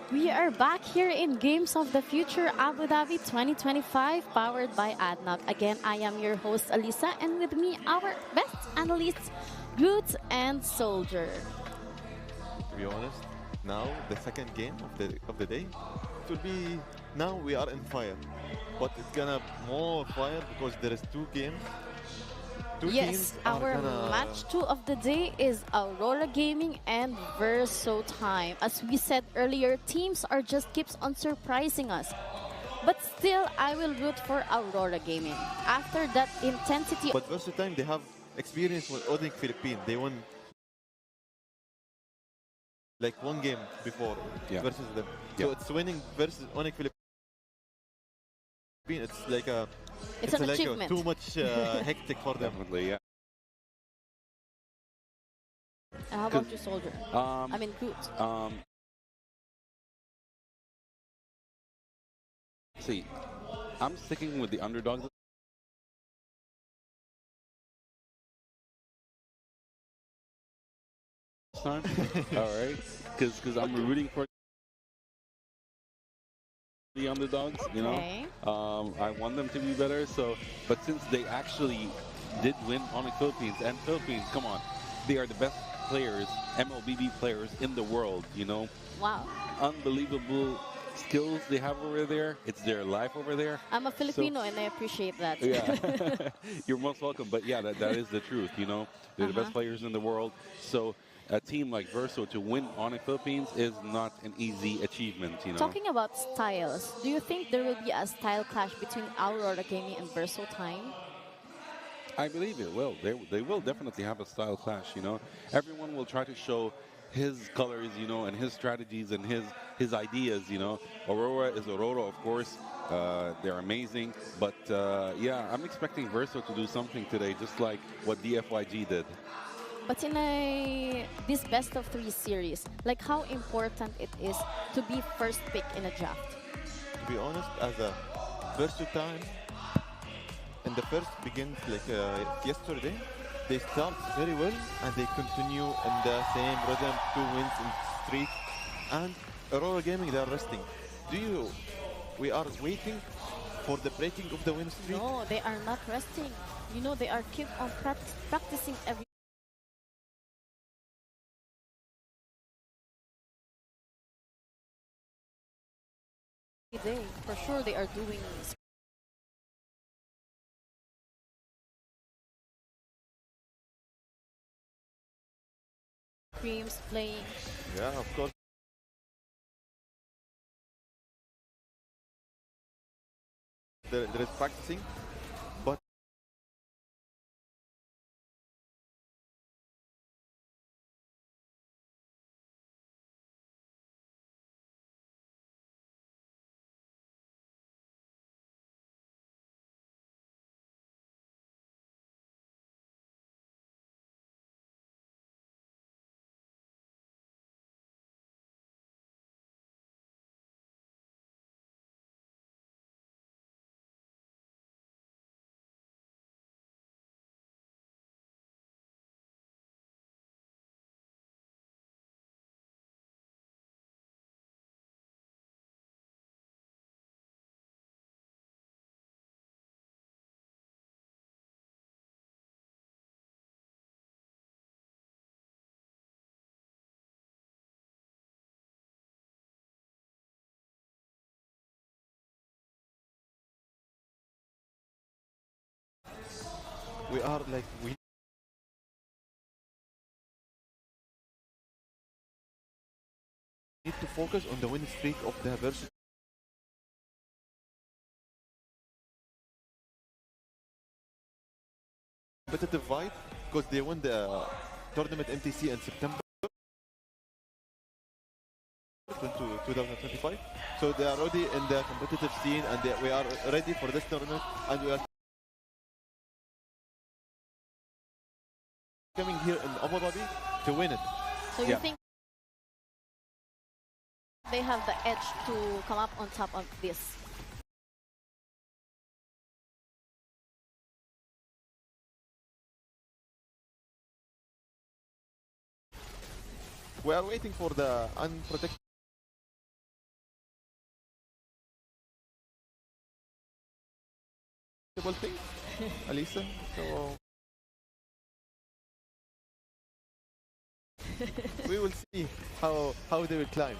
We are back here in Games of the Future Abu Dhabi 2025, powered by ADNOC. Again, I am your host, Alisa, and with me, our best analysts, Groot and Soldier. To be honest, now the second game of the day, it will be, now we are in fire. But it's gonna more fire because there is two games. Yes, our match 2 of the day is Aurora Gaming and Verso Time. As we said earlier, teams are just keeps on surprising us. But still, I will root for Aurora Gaming. After that intensity... But Verso Time, they have experience with Onic Philippines. They won like one game before versus them. So it's winning versus Onic Philippines. It's like a... It's an like achievement. Too much hectic for them. Definitely, yeah. How about you, Soldier? I mean, Groot. See, I'm sticking with the underdog. This time, all right, because I'm rooting for the underdogs, you know. I want them to be better. So, but since they actually did win on the Philippines, and Philippines, come on, they are the best players, MLBB players in the world, you know. Wow. Unbelievable skills they have over there. It's their life over there. I'm a Filipino and I appreciate that. Yeah, you're most welcome. But yeah, that is the truth, you know. They're the best players in the world. So a team like Verso to win on the Philippines is not an easy achievement, you know. Talking about styles, do you think there will be a style clash between Aurora Gaming and Verso Time? I believe it will. They will definitely have a style clash. Everyone will try to show his colors, and his strategies and his ideas. Aurora is Aurora, of course. They're amazing, but yeah, I'm expecting Verso to do something today, just like what Dfyg did. But in this best of 3 series, like how important it is to be first pick in a draft. To be honest, as a versatile, and the first begins like yesterday, they start very well and they continue in the same rhythm, 2 wins in streak. And Aurora Gaming, they are resting. We are waiting for the breaking of the win streak? No, they are not resting. They are keep on practicing every day. For sure, they are doing streams, playing. Yeah, of course. There is practicing, but we are like we need to focus on the win streak of the versus competitive vibe, because they won the tournament MTC in September 2025. So they are already in the competitive scene, and we are ready for this tournament, and we are coming here in Abu Dhabi to win it. So you think they have the edge to come up on top of this? We are waiting for the unprotected thing, Alisa. So we will see how they will climb.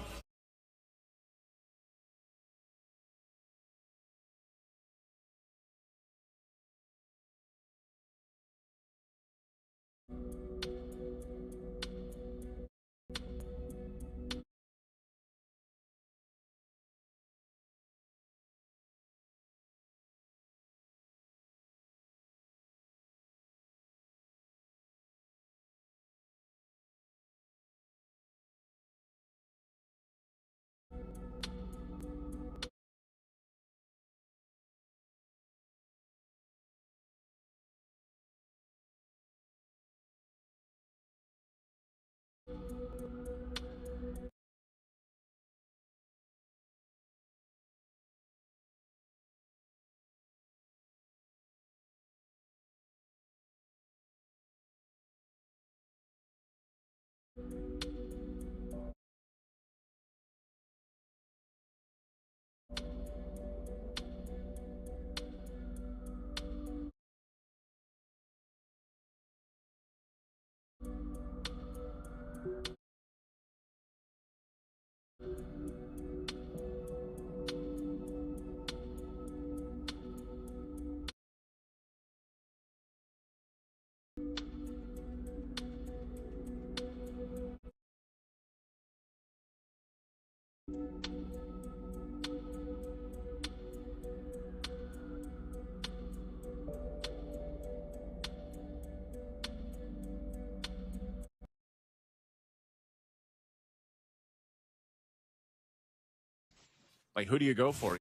Like, who do you go for?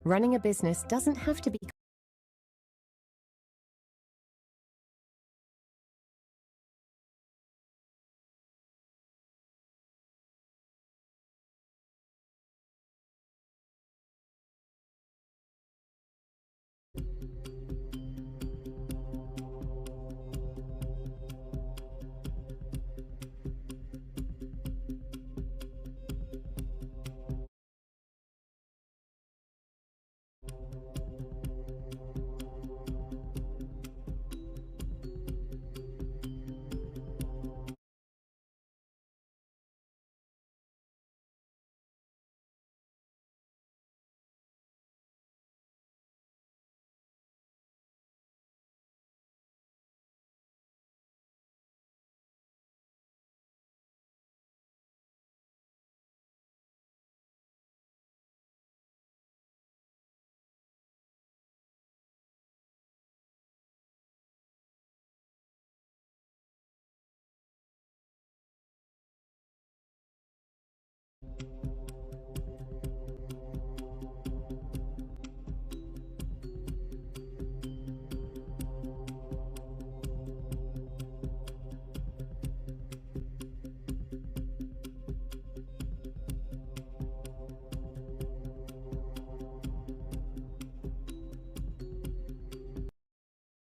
Running a business doesn't have to be